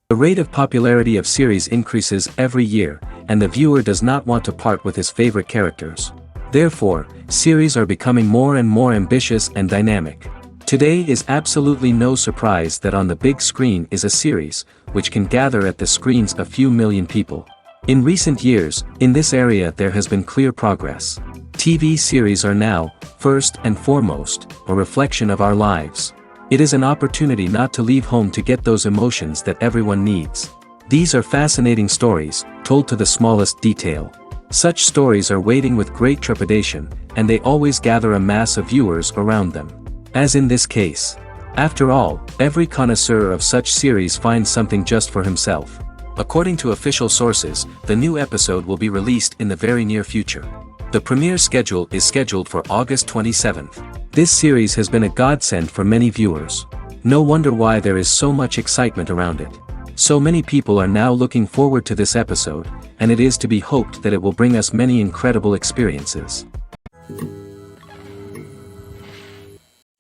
The rate of popularity of series increases every year, and the viewer does not want to part with his favorite characters. Therefore, series are becoming more and more ambitious and dynamic. Today is absolutely no surprise that on the big screen is a series, which can gather at the screens a few million people. In recent years, in this area there has been clear progress. TV series are now, first and foremost, a reflection of our lives. It is an opportunity not to leave home to get those emotions that everyone needs. These are fascinating stories, told to the smallest detail. Such stories are waiting with great trepidation, and they always gather a mass of viewers around them. As in this case. After all, every connoisseur of such series finds something just for himself. According to official sources, the new episode will be released in the very near future. The premiere schedule is scheduled for August 27th. This series has been a godsend for many viewers. No wonder why there is so much excitement around it. So many people are now looking forward to this episode, and it is to be hoped that it will bring us many incredible experiences.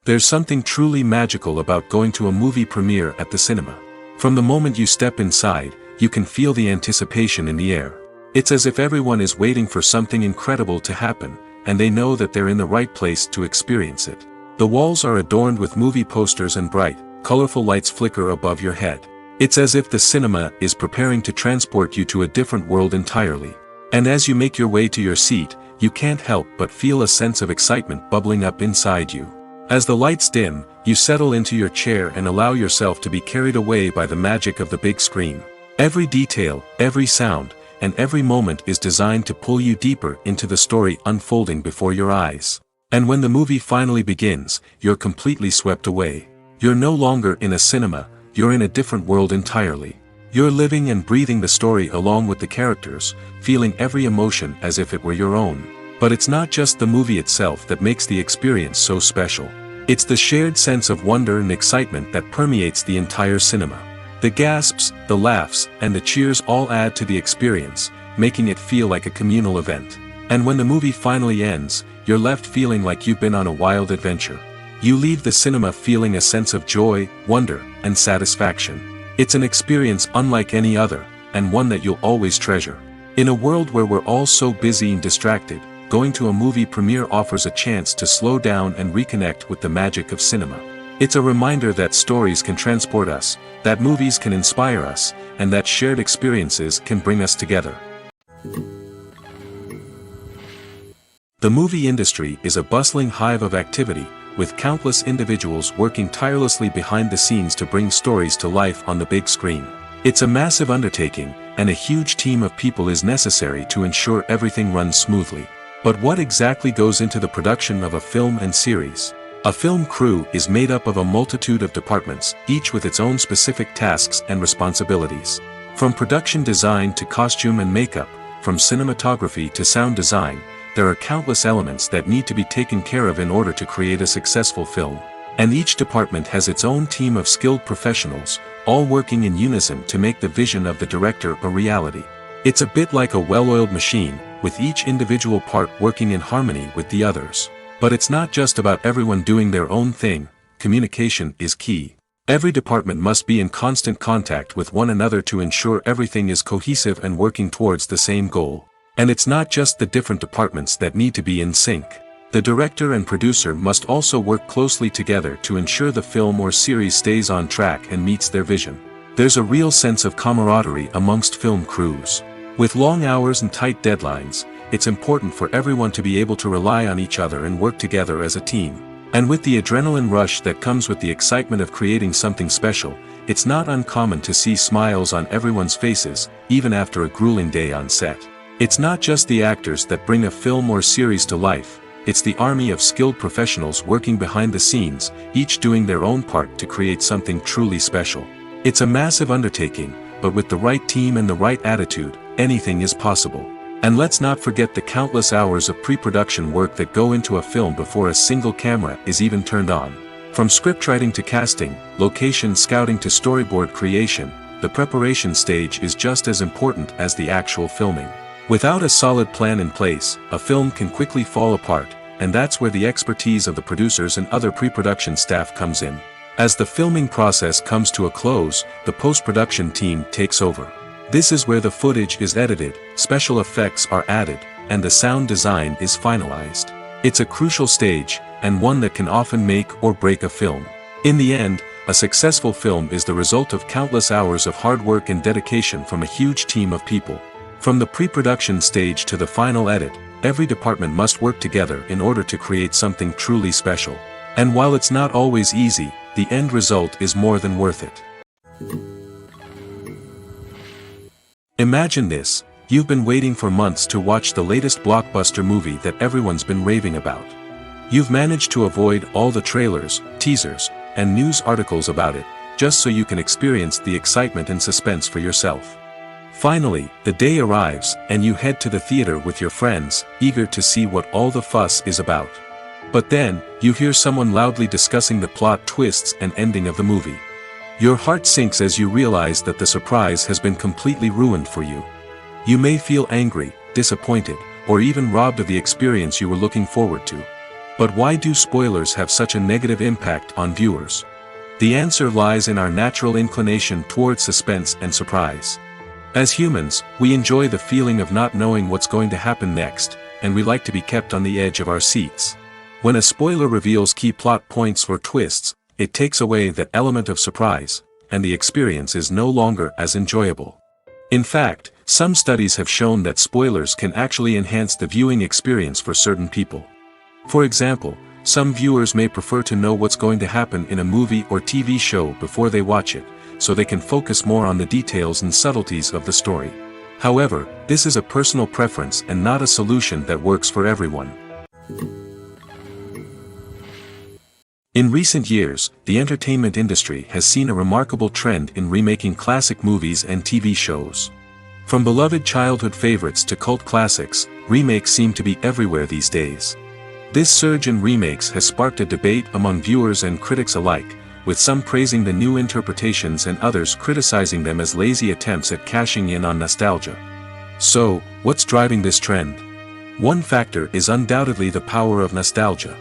There's something truly magical about going to a movie premiere at the cinema. From the moment you step inside, you can feel the anticipation in the air. It's as if everyone is waiting for something incredible to happen, and they know that they're in the right place to experience it. The walls are adorned with movie posters and bright, colorful lights flicker above your head. It's as if the cinema is preparing to transport you to a different world entirely. And as you make your way to your seat, you can't help but feel a sense of excitement bubbling up inside you. As the lights dim, you settle into your chair and allow yourself to be carried away by the magic of the big screen. Every detail, every sound, and every moment is designed to pull you deeper into the story unfolding before your eyes. And when the movie finally begins, you're completely swept away. You're no longer in a cinema, you're in a different world entirely. You're living and breathing the story along with the characters, feeling every emotion as if it were your own. But it's not just the movie itself that makes the experience so special. It's the shared sense of wonder and excitement that permeates the entire cinema. The gasps, the laughs, and the cheers all add to the experience, making it feel like a communal event. And when the movie finally ends, you're left feeling like you've been on a wild adventure. You leave the cinema feeling a sense of joy, wonder, and satisfaction. It's an experience unlike any other, and one that you'll always treasure. In a world where we're all so busy and distracted, going to a movie premiere offers a chance to slow down and reconnect with the magic of cinema. It's a reminder that stories can transport us, that movies can inspire us, and that shared experiences can bring us together. The movie industry is a bustling hive of activity, with countless individuals working tirelessly behind the scenes to bring stories to life on the big screen. It's a massive undertaking, and a huge team of people is necessary to ensure everything runs smoothly. But what exactly goes into the production of a film and series? A film crew is made up of a multitude of departments, each with its own specific tasks and responsibilities. From production design to costume and makeup, from cinematography to sound design, there are countless elements that need to be taken care of in order to create a successful film. And each department has its own team of skilled professionals, all working in unison to make the vision of the director a reality. It's a bit like a well-oiled machine, with each individual part working in harmony with the others. But it's not just about everyone doing their own thing, communication is key. Every department must be in constant contact with one another to ensure everything is cohesive and working towards the same goal. And it's not just the different departments that need to be in sync. The director and producer must also work closely together to ensure the film or series stays on track and meets their vision. There's a real sense of camaraderie amongst film crews. With long hours and tight deadlines, it's important for everyone to be able to rely on each other and work together as a team. And with the adrenaline rush that comes with the excitement of creating something special, it's not uncommon to see smiles on everyone's faces, even after a grueling day on set. It's not just the actors that bring a film or series to life, it's the army of skilled professionals working behind the scenes, each doing their own part to create something truly special. It's a massive undertaking, but with the right team and the right attitude, anything is possible. And let's not forget the countless hours of pre-production work that go into a film before a single camera is even turned on. From scriptwriting to casting, location scouting to storyboard creation, the preparation stage is just as important as the actual filming. Without a solid plan in place, a film can quickly fall apart, and that's where the expertise of the producers and other pre-production staff comes in. As the filming process comes to a close, the post-production team takes over. This is where the footage is edited, special effects are added, and the sound design is finalized. It's a crucial stage, and one that can often make or break a film. In the end, a successful film is the result of countless hours of hard work and dedication from a huge team of people. From the pre-production stage to the final edit, every department must work together in order to create something truly special. And while it's not always easy, the end result is more than worth it. Imagine this, you've been waiting for months to watch the latest blockbuster movie that everyone's been raving about. You've managed to avoid all the trailers, teasers, and news articles about it, just so you can experience the excitement and suspense for yourself. Finally, the day arrives, and you head to the theater with your friends, eager to see what all the fuss is about. But then, you hear someone loudly discussing the plot twists and ending of the movie. Your heart sinks as you realize that the surprise has been completely ruined for you. You may feel angry, disappointed, or even robbed of the experience you were looking forward to. But why do spoilers have such a negative impact on viewers? The answer lies in our natural inclination toward suspense and surprise. As humans, we enjoy the feeling of not knowing what's going to happen next, and we like to be kept on the edge of our seats. When a spoiler reveals key plot points or twists, it takes away that element of surprise, and the experience is no longer as enjoyable. In fact, some studies have shown that spoilers can actually enhance the viewing experience for certain people. For example, some viewers may prefer to know what's going to happen in a movie or TV show before they watch it, so they can focus more on the details and subtleties of the story. However, this is a personal preference and not a solution that works for everyone. In recent years, the entertainment industry has seen a remarkable trend in remaking classic movies and TV shows. From beloved childhood favorites to cult classics, remakes seem to be everywhere these days. This surge in remakes has sparked a debate among viewers and critics alike, with some praising the new interpretations and others criticizing them as lazy attempts at cashing in on nostalgia. So, what's driving this trend? One factor is undoubtedly the power of nostalgia.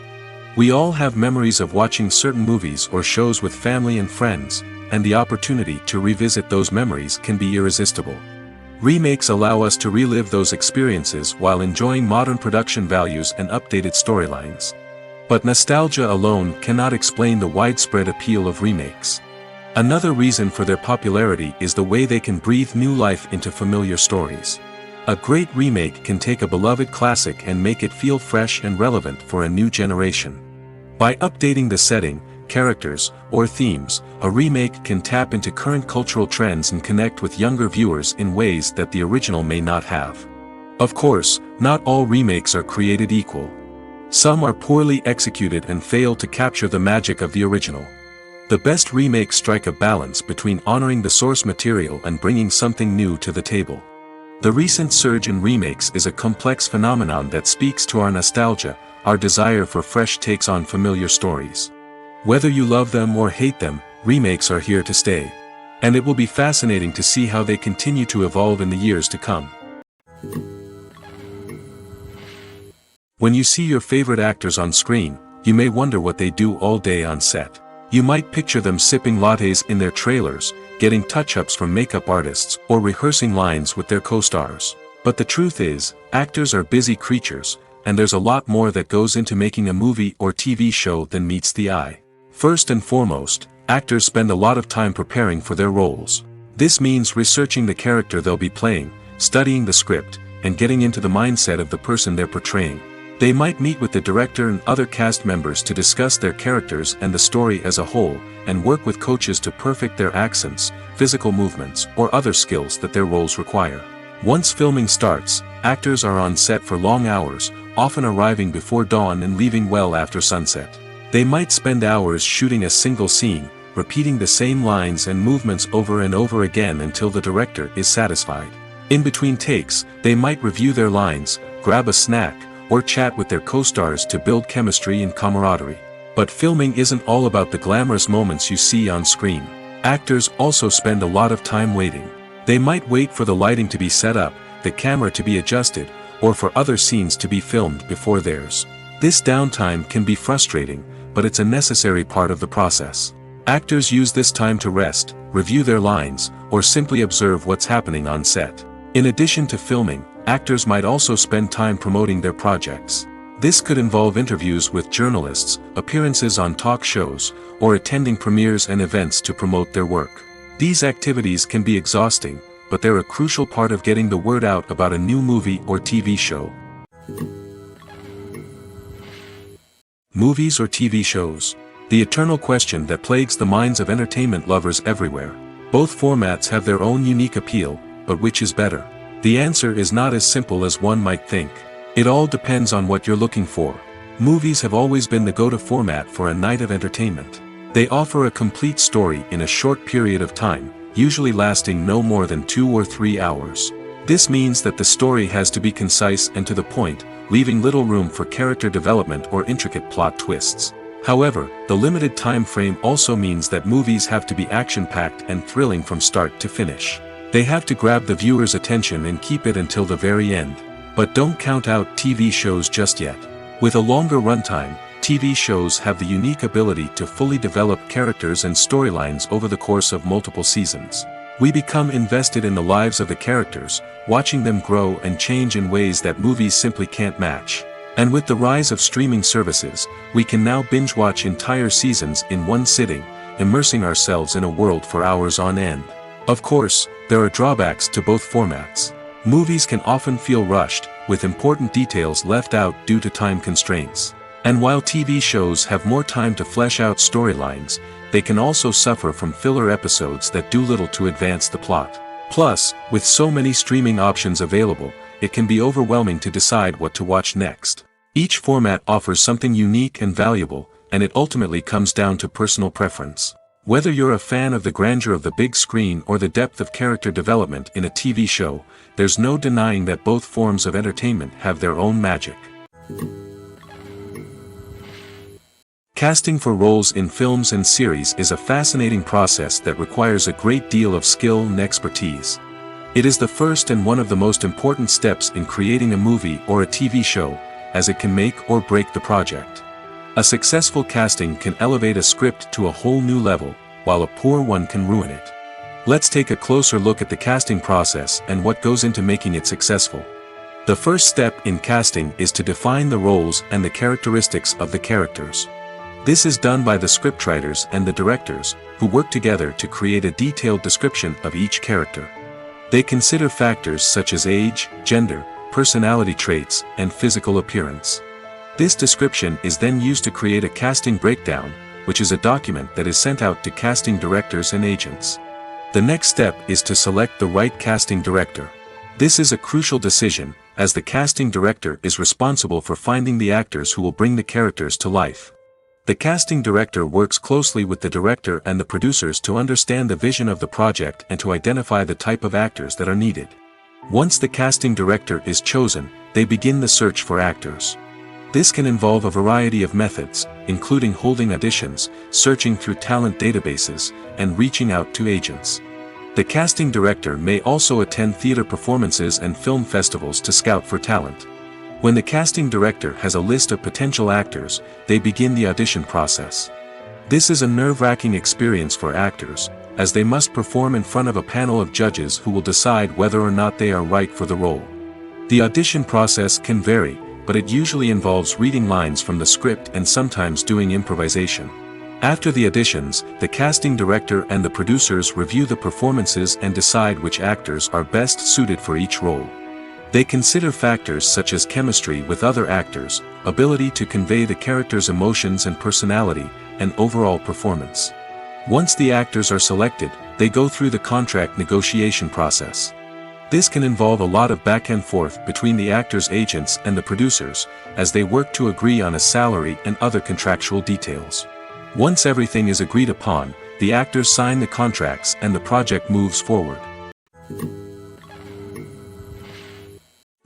We all have memories of watching certain movies or shows with family and friends, and the opportunity to revisit those memories can be irresistible. Remakes allow us to relive those experiences while enjoying modern production values and updated storylines. But nostalgia alone cannot explain the widespread appeal of remakes. Another reason for their popularity is the way they can breathe new life into familiar stories. A great remake can take a beloved classic and make it feel fresh and relevant for a new generation. By updating the setting, characters, or themes, a remake can tap into current cultural trends and connect with younger viewers in ways that the original may not have. Of course, not all remakes are created equal. Some are poorly executed and fail to capture the magic of the original. The best remakes strike a balance between honoring the source material and bringing something new to the table. The recent surge in remakes is a complex phenomenon that speaks to our nostalgia, our desire for fresh takes on familiar stories. Whether you love them or hate them, remakes are here to stay. And it will be fascinating to see how they continue to evolve in the years to come. When you see your favorite actors on screen, you may wonder what they do all day on set. You might picture them sipping lattes in their trailers, getting touch-ups from makeup artists, or rehearsing lines with their co-stars. But the truth is, actors are busy creatures, and there's a lot more that goes into making a movie or TV show than meets the eye. First and foremost, actors spend a lot of time preparing for their roles. This means researching the character they'll be playing, studying the script, and getting into the mindset of the person they're portraying. They might meet with the director and other cast members to discuss their characters and the story as a whole, and work with coaches to perfect their accents, physical movements, or other skills that their roles require. Once filming starts, actors are on set for long hours, often arriving before dawn and leaving well after sunset. They might spend hours shooting a single scene, repeating the same lines and movements over and over again until the director is satisfied. In between takes, they might review their lines, grab a snack, or chat with their co-stars to build chemistry and camaraderie. But filming isn't all about the glamorous moments you see on screen. Actors also spend a lot of time waiting. They might wait for the lighting to be set up, the camera to be adjusted, or for other scenes to be filmed before theirs. This downtime can be frustrating, but it's a necessary part of the process. Actors use this time to rest, review their lines, or simply observe what's happening on set. In addition to filming, actors might also spend time promoting their projects. This could involve interviews with journalists, appearances on talk shows, or attending premieres and events to promote their work. These activities can be exhausting, but they're a crucial part of getting the word out about a new movie or TV show. Movies or TV shows? The eternal question that plagues the minds of entertainment lovers everywhere. Both formats have their own unique appeal, but which is better? The answer is not as simple as one might think. It all depends on what you're looking for. Movies have always been the go-to format for a night of entertainment. They offer a complete story in a short period of time, usually lasting no more than 2 or 3 hours. This means that the story has to be concise and to the point, leaving little room for character development or intricate plot twists. However, the limited time frame also means that movies have to be action-packed and thrilling from start to finish. They have to grab the viewer's attention and keep it until the very end. But don't count out TV shows just yet. With a longer runtime, TV shows have the unique ability to fully develop characters and storylines over the course of multiple seasons. We become invested in the lives of the characters, watching them grow and change in ways that movies simply can't match. And with the rise of streaming services, we can now binge-watch entire seasons in one sitting, immersing ourselves in a world for hours on end. Of course, there are drawbacks to both formats. Movies can often feel rushed, with important details left out due to time constraints. And while TV shows have more time to flesh out storylines, they can also suffer from filler episodes that do little to advance the plot. Plus, with so many streaming options available, it can be overwhelming to decide what to watch next. Each format offers something unique and valuable, and it ultimately comes down to personal preference. Whether you're a fan of the grandeur of the big screen or the depth of character development in a TV show, there's no denying that both forms of entertainment have their own magic. Casting for roles in films and series is a fascinating process that requires a great deal of skill and expertise. It is the first and one of the most important steps in creating a movie or a TV show, as it can make or break the project. A successful casting can elevate a script to a whole new level, while a poor one can ruin it. Let's take a closer look at the casting process and what goes into making it successful. The first step in casting is to define the roles and the characteristics of the characters. This is done by the scriptwriters and the directors, who work together to create a detailed description of each character. They consider factors such as age, gender, personality traits, and physical appearance. This description is then used to create a casting breakdown, which is a document that is sent out to casting directors and agents. The next step is to select the right casting director. This is a crucial decision, as the casting director is responsible for finding the actors who will bring the characters to life. The casting director works closely with the director and the producers to understand the vision of the project and to identify the type of actors that are needed. Once the casting director is chosen, they begin the search for actors. This can involve a variety of methods, including holding auditions, searching through talent databases, and reaching out to agents. The casting director may also attend theater performances and film festivals to scout for talent. When the casting director has a list of potential actors, they begin the audition process. This is a nerve-wracking experience for actors, as they must perform in front of a panel of judges who will decide whether or not they are right for the role. The audition process can vary, but it usually involves reading lines from the script and sometimes doing improvisation. After the auditions, the casting director and the producers review the performances and decide which actors are best suited for each role. They consider factors such as chemistry with other actors, ability to convey the character's emotions and personality, and overall performance. Once the actors are selected, they go through the contract negotiation process. This can involve a lot of back and forth between the actors' agents and the producers, as they work to agree on a salary and other contractual details. Once everything is agreed upon, the actors sign the contracts and the project moves forward.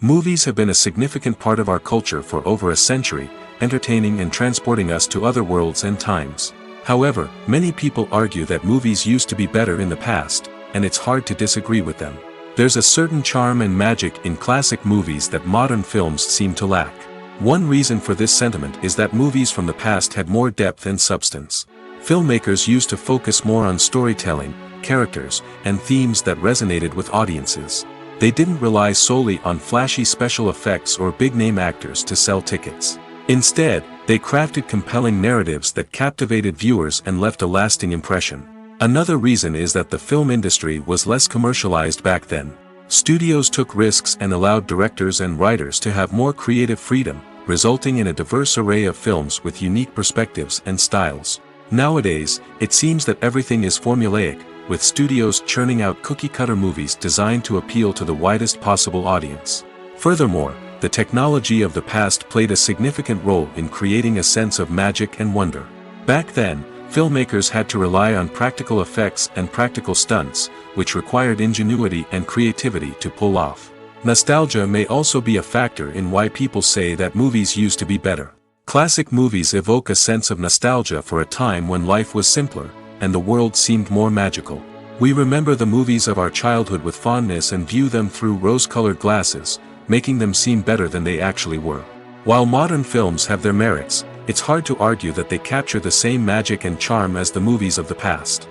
Movies have been a significant part of our culture for over a century, entertaining and transporting us to other worlds and times. However, many people argue that movies used to be better in the past, and it's hard to disagree with them. There's a certain charm and magic in classic movies that modern films seem to lack. One reason for this sentiment is that movies from the past had more depth and substance. Filmmakers used to focus more on storytelling, characters, and themes that resonated with audiences. They didn't rely solely on flashy special effects or big-name actors to sell tickets. Instead, they crafted compelling narratives that captivated viewers and left a lasting impression. Another reason is that the film industry was less commercialized back then. Studios took risks and allowed directors and writers to have more creative freedom, resulting in a diverse array of films with unique perspectives and styles. Nowadays, it seems that everything is formulaic, with studios churning out cookie-cutter movies designed to appeal to the widest possible audience. Furthermore, the technology of the past played a significant role in creating a sense of magic and wonder. Back then, filmmakers had to rely on practical effects and practical stunts, which required ingenuity and creativity to pull off. Nostalgia may also be a factor in why people say that movies used to be better. Classic movies evoke a sense of nostalgia for a time when life was simpler, and the world seemed more magical. We remember the movies of our childhood with fondness and view them through rose-colored glasses, making them seem better than they actually were. While modern films have their merits, it's hard to argue that they capture the same magic and charm as the movies of the past.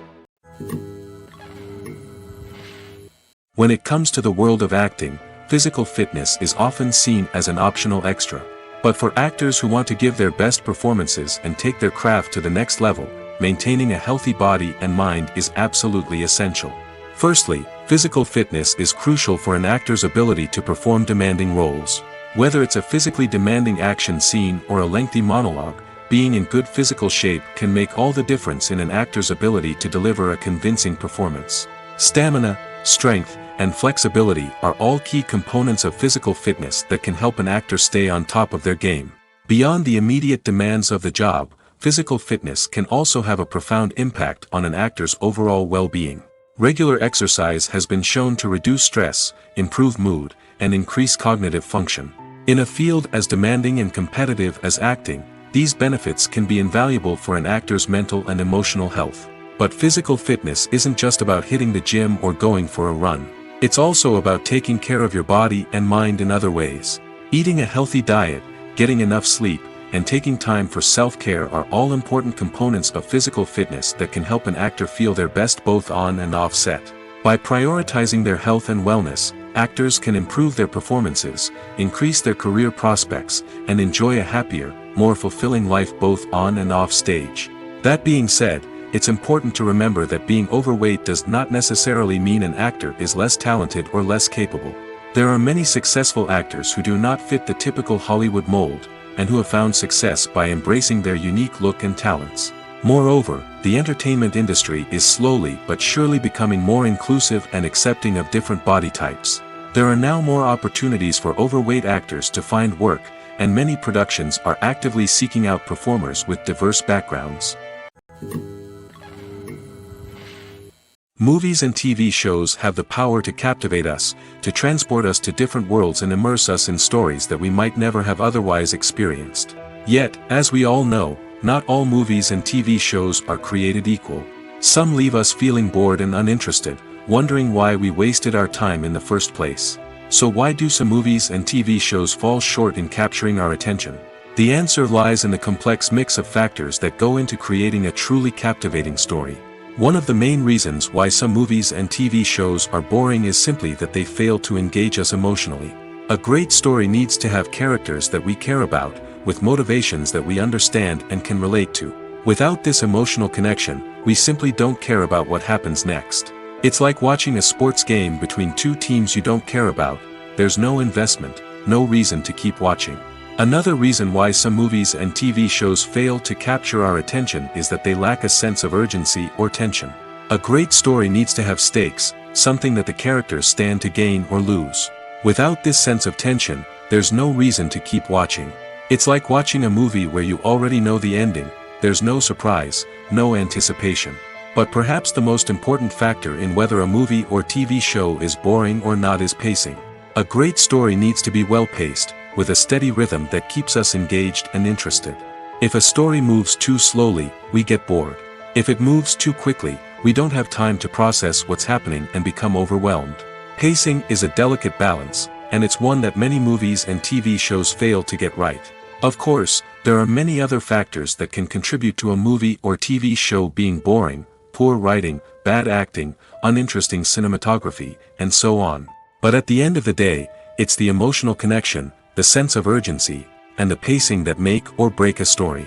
When it comes to the world of acting, physical fitness is often seen as an optional extra. But for actors who want to give their best performances and take their craft to the next level, maintaining a healthy body and mind is absolutely essential. Firstly, physical fitness is crucial for an actor's ability to perform demanding roles. Whether it's a physically demanding action scene or a lengthy monologue, being in good physical shape can make all the difference in an actor's ability to deliver a convincing performance. Stamina, strength, and flexibility are all key components of physical fitness that can help an actor stay on top of their game. Beyond the immediate demands of the job, physical fitness can also have a profound impact on an actor's overall well-being. Regular exercise has been shown to reduce stress, improve mood, and increase cognitive function. In a field as demanding and competitive as acting, these benefits can be invaluable for an actor's mental and emotional health. But physical fitness isn't just about hitting the gym or going for a run. It's also about taking care of your body and mind in other ways. Eating a healthy diet, getting enough sleep, and taking time for self-care are all important components of physical fitness that can help an actor feel their best both on and off set. By prioritizing their health and wellness, actors can improve their performances, increase their career prospects, and enjoy a happier, more fulfilling life both on and off stage. That being said, it's important to remember that being overweight does not necessarily mean an actor is less talented or less capable. There are many successful actors who do not fit the typical Hollywood mold, and who have found success by embracing their unique look and talents. Moreover, the entertainment industry is slowly but surely becoming more inclusive and accepting of different body types. There are now more opportunities for overweight actors to find work, and many productions are actively seeking out performers with diverse backgrounds. Movies and TV shows have the power to captivate us, to transport us to different worlds and immerse us in stories that we might never have otherwise experienced. Yet, as we all know, not all movies and TV shows are created equal. Some leave us feeling bored and uninterested, wondering why we wasted our time in the first place. So why do some movies and TV shows fall short in capturing our attention? The answer lies in the complex mix of factors that go into creating a truly captivating story. One of the main reasons why some movies and TV shows are boring is simply that they fail to engage us emotionally. A great story needs to have characters that we care about, with motivations that we understand and can relate to. Without this emotional connection, we simply don't care about what happens next. It's like watching a sports game between two teams you don't care about. There's no investment, no reason to keep watching. Another reason why some movies and TV shows fail to capture our attention is that they lack a sense of urgency or tension. A great story needs to have stakes, something that the characters stand to gain or lose. Without this sense of tension, there's no reason to keep watching. It's like watching a movie where you already know the ending. There's no surprise, no anticipation. But perhaps the most important factor in whether a movie or TV show is boring or not is pacing. A great story needs to be well-paced, with a steady rhythm that keeps us engaged and interested. If a story moves too slowly, we get bored. If it moves too quickly, we don't have time to process what's happening and become overwhelmed. Pacing is a delicate balance, and it's one that many movies and TV shows fail to get right. Of course, there are many other factors that can contribute to a movie or TV show being boring: poor writing, bad acting, uninteresting cinematography, and so on. But at the end of the day, it's the emotional connection, the sense of urgency, and the pacing that make or break a story.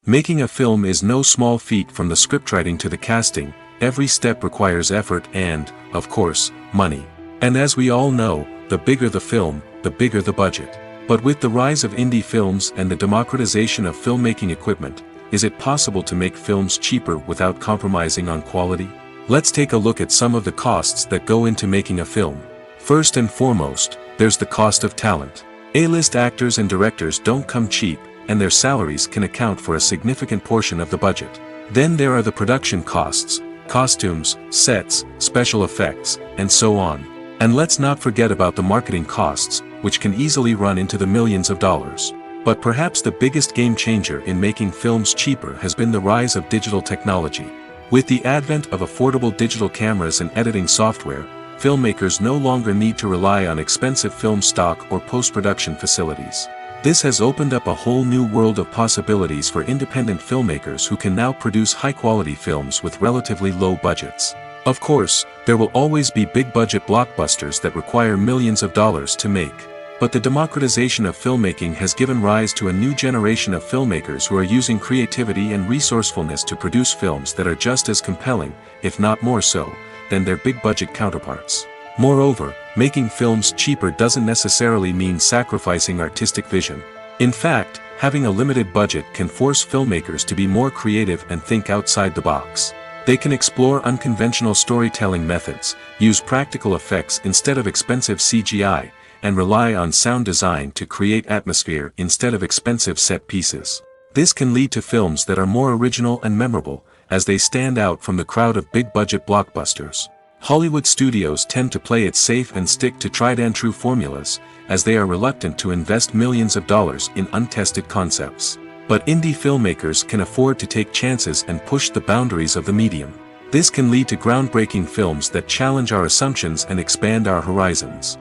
Making a film is no small feat. From the scriptwriting to the casting, every step requires effort and, of course, money. And as we all know, the bigger the film, the bigger the budget. But with the rise of indie films and the democratization of filmmaking equipment, is it possible to make films cheaper without compromising on quality? Let's take a look at some of the costs that go into making a film. First and foremost, there's the cost of talent. A-list actors and directors don't come cheap, and their salaries can account for a significant portion of the budget. Then there are the production costs: costumes, sets, special effects, and so on. And let's not forget about the marketing costs, which can easily run into the millions of dollars. But perhaps the biggest game changer in making films cheaper has been the rise of digital technology. With the advent of affordable digital cameras and editing software, filmmakers no longer need to rely on expensive film stock or post-production facilities. This has opened up a whole new world of possibilities for independent filmmakers who can now produce high-quality films with relatively low budgets. Of course, there will always be big-budget blockbusters that require millions of dollars to make. But the democratization of filmmaking has given rise to a new generation of filmmakers who are using creativity and resourcefulness to produce films that are just as compelling, if not more so, than their big-budget counterparts. Moreover, making films cheaper doesn't necessarily mean sacrificing artistic vision. In fact, having a limited budget can force filmmakers to be more creative and think outside the box. They can explore unconventional storytelling methods, use practical effects instead of expensive CGI, and rely on sound design to create atmosphere instead of expensive set pieces. This can lead to films that are more original and memorable, as they stand out from the crowd of big-budget blockbusters. Hollywood studios tend to play it safe and stick to tried-and-true formulas, as they are reluctant to invest millions of dollars in untested concepts. But indie filmmakers can afford to take chances and push the boundaries of the medium. This can lead to groundbreaking films that challenge our assumptions and expand our horizons.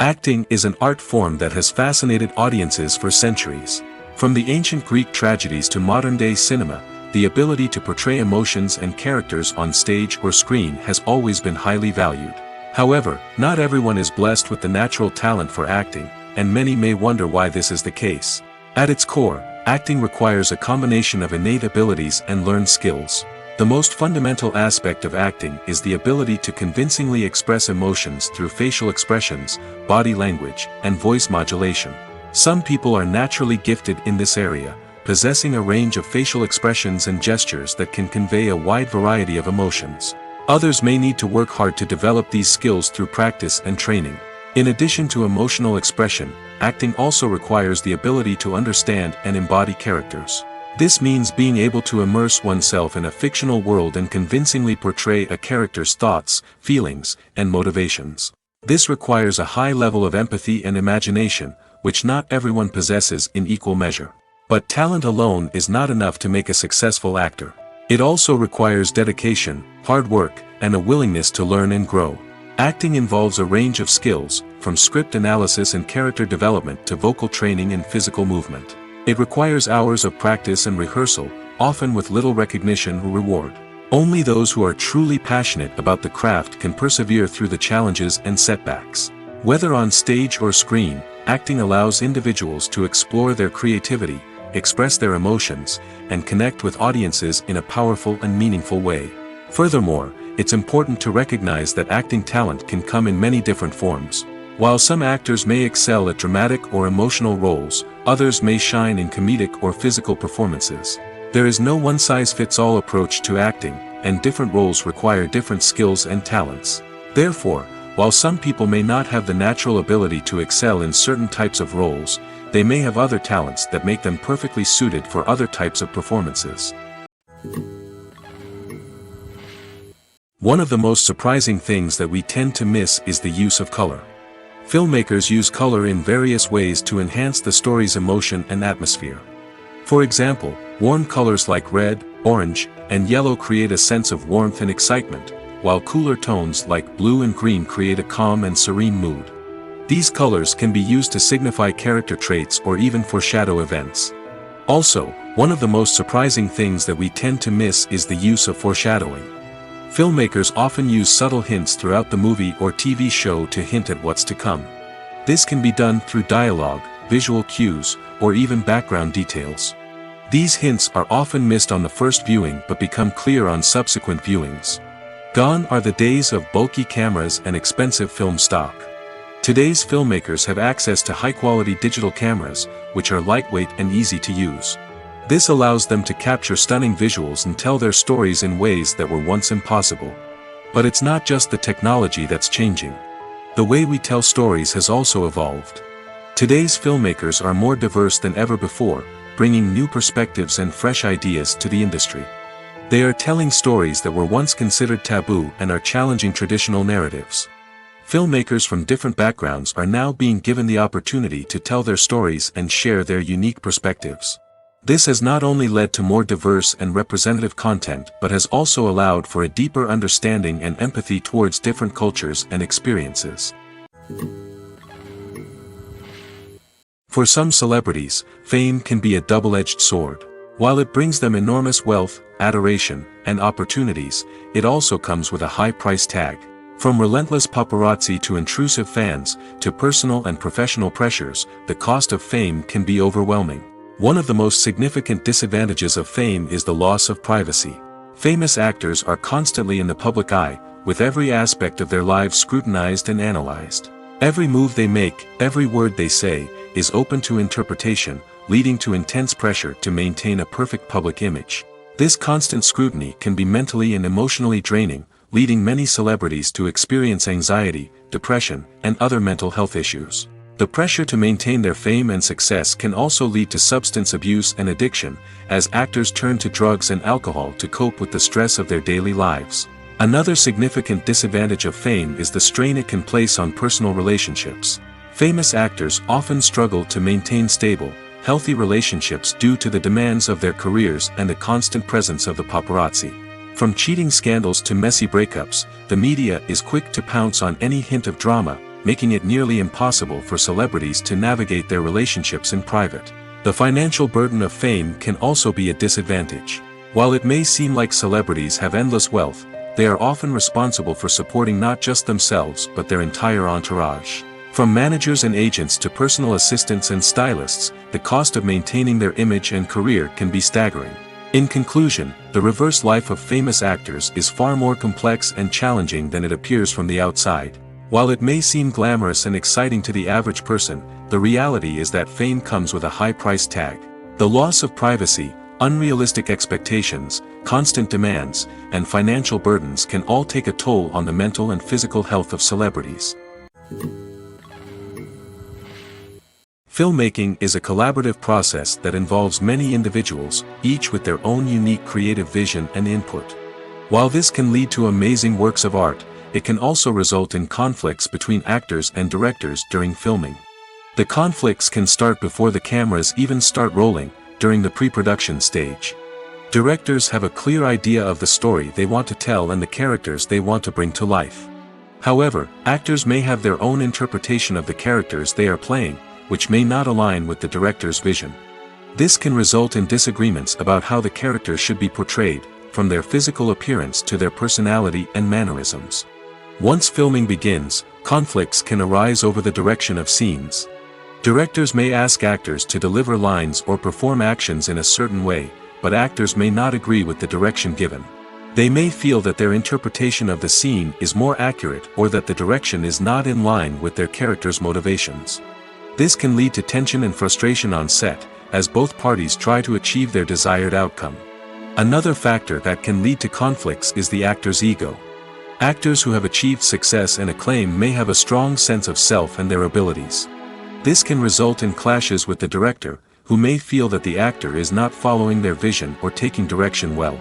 Acting is an art form that has fascinated audiences for centuries. From the ancient Greek tragedies to modern-day cinema, the ability to portray emotions and characters on stage or screen has always been highly valued. However, not everyone is blessed with the natural talent for acting, and many may wonder why this is the case. At its core, acting requires a combination of innate abilities and learned skills. The most fundamental aspect of acting is the ability to convincingly express emotions through facial expressions, body language, and voice modulation. Some people are naturally gifted in this area, possessing a range of facial expressions and gestures that can convey a wide variety of emotions. Others may need to work hard to develop these skills through practice and training. In addition to emotional expression, acting also requires the ability to understand and embody characters. This means being able to immerse oneself in a fictional world and convincingly portray a character's thoughts, feelings, and motivations. This requires a high level of empathy and imagination, which not everyone possesses in equal measure. But talent alone is not enough to make a successful actor. It also requires dedication, hard work, and a willingness to learn and grow. Acting involves a range of skills, from script analysis and character development to vocal training and physical movement. It requires hours of practice and rehearsal, often with little recognition or reward. Only those who are truly passionate about the craft can persevere through the challenges and setbacks. Whether on stage or screen, acting allows individuals to explore their creativity, express their emotions, and connect with audiences in a powerful and meaningful way. Furthermore, it's important to recognize that acting talent can come in many different forms. While some actors may excel at dramatic or emotional roles, others may shine in comedic or physical performances. There is no one-size-fits-all approach to acting, and different roles require different skills and talents. Therefore, while some people may not have the natural ability to excel in certain types of roles, they may have other talents that make them perfectly suited for other types of performances. One of the most surprising things that we tend to miss is the use of color. Filmmakers use color in various ways to enhance the story's emotion and atmosphere. For example, warm colors like red, orange, and yellow create a sense of warmth and excitement, while cooler tones like blue and green create a calm and serene mood. These colors can be used to signify character traits or even foreshadow events. Also, one of the most surprising things that we tend to miss is the use of foreshadowing. Filmmakers often use subtle hints throughout the movie or TV show to hint at what's to come. This can be done through dialogue, visual cues, or even background details. These hints are often missed on the first viewing but become clear on subsequent viewings. Gone are the days of bulky cameras and expensive film stock. Today's filmmakers have access to high-quality digital cameras, which are lightweight and easy to use. This allows them to capture stunning visuals and tell their stories in ways that were once impossible. But it's not just the technology that's changing. The way we tell stories has also evolved. Today's filmmakers are more diverse than ever before, bringing new perspectives and fresh ideas to the industry. They are telling stories that were once considered taboo and are challenging traditional narratives. Filmmakers from different backgrounds are now being given the opportunity to tell their stories and share their unique perspectives. This has not only led to more diverse and representative content but has also allowed for a deeper understanding and empathy towards different cultures and experiences. For some celebrities, fame can be a double-edged sword. While it brings them enormous wealth, adoration, and opportunities, it also comes with a high price tag. From relentless paparazzi to intrusive fans, to personal and professional pressures, the cost of fame can be overwhelming. One of the most significant disadvantages of fame is the loss of privacy. Famous actors are constantly in the public eye, with every aspect of their lives scrutinized and analyzed. Every move they make, every word they say, is open to interpretation, leading to intense pressure to maintain a perfect public image. This constant scrutiny can be mentally and emotionally draining, leading many celebrities to experience anxiety, depression, and other mental health issues. The pressure to maintain their fame and success can also lead to substance abuse and addiction, as actors turn to drugs and alcohol to cope with the stress of their daily lives. Another significant disadvantage of fame is the strain it can place on personal relationships. Famous actors often struggle to maintain stable, healthy relationships due to the demands of their careers and the constant presence of the paparazzi. From cheating scandals to messy breakups, the media is quick to pounce on any hint of drama, making it nearly impossible for celebrities to navigate their relationships in private. The financial burden of fame can also be a disadvantage. While it may seem like celebrities have endless wealth, they are often responsible for supporting not just themselves but their entire entourage. From managers and agents to personal assistants and stylists, the cost of maintaining their image and career can be staggering. In conclusion, the reverse life of famous actors is far more complex and challenging than it appears from the outside. While it may seem glamorous and exciting to the average person, the reality is that fame comes with a high price tag. The loss of privacy, unrealistic expectations, constant demands, and financial burdens can all take a toll on the mental and physical health of celebrities. Filmmaking is a collaborative process that involves many individuals, each with their own unique creative vision and input. While this can lead to amazing works of art, it can also result in conflicts between actors and directors during filming. The conflicts can start before the cameras even start rolling, during the pre-production stage. Directors have a clear idea of the story they want to tell and the characters they want to bring to life. However, actors may have their own interpretation of the characters they are playing, which may not align with the director's vision. This can result in disagreements about how the characters should be portrayed, from their physical appearance to their personality and mannerisms. Once filming begins, Conflicts can arise over the direction of scenes. Directors may ask actors to deliver lines or perform actions in a certain way, but actors may not agree with the direction given. They may feel that their interpretation of the scene is more accurate or that the direction is not in line with their character's motivations. This can lead to tension and frustration on set, as both parties try to achieve their desired outcome. Another factor that can lead to conflicts is the actor's ego. Actors who have achieved success and acclaim may have a strong sense of self and their abilities. This can result in clashes with the director, who may feel that the actor is not following their vision or taking direction well.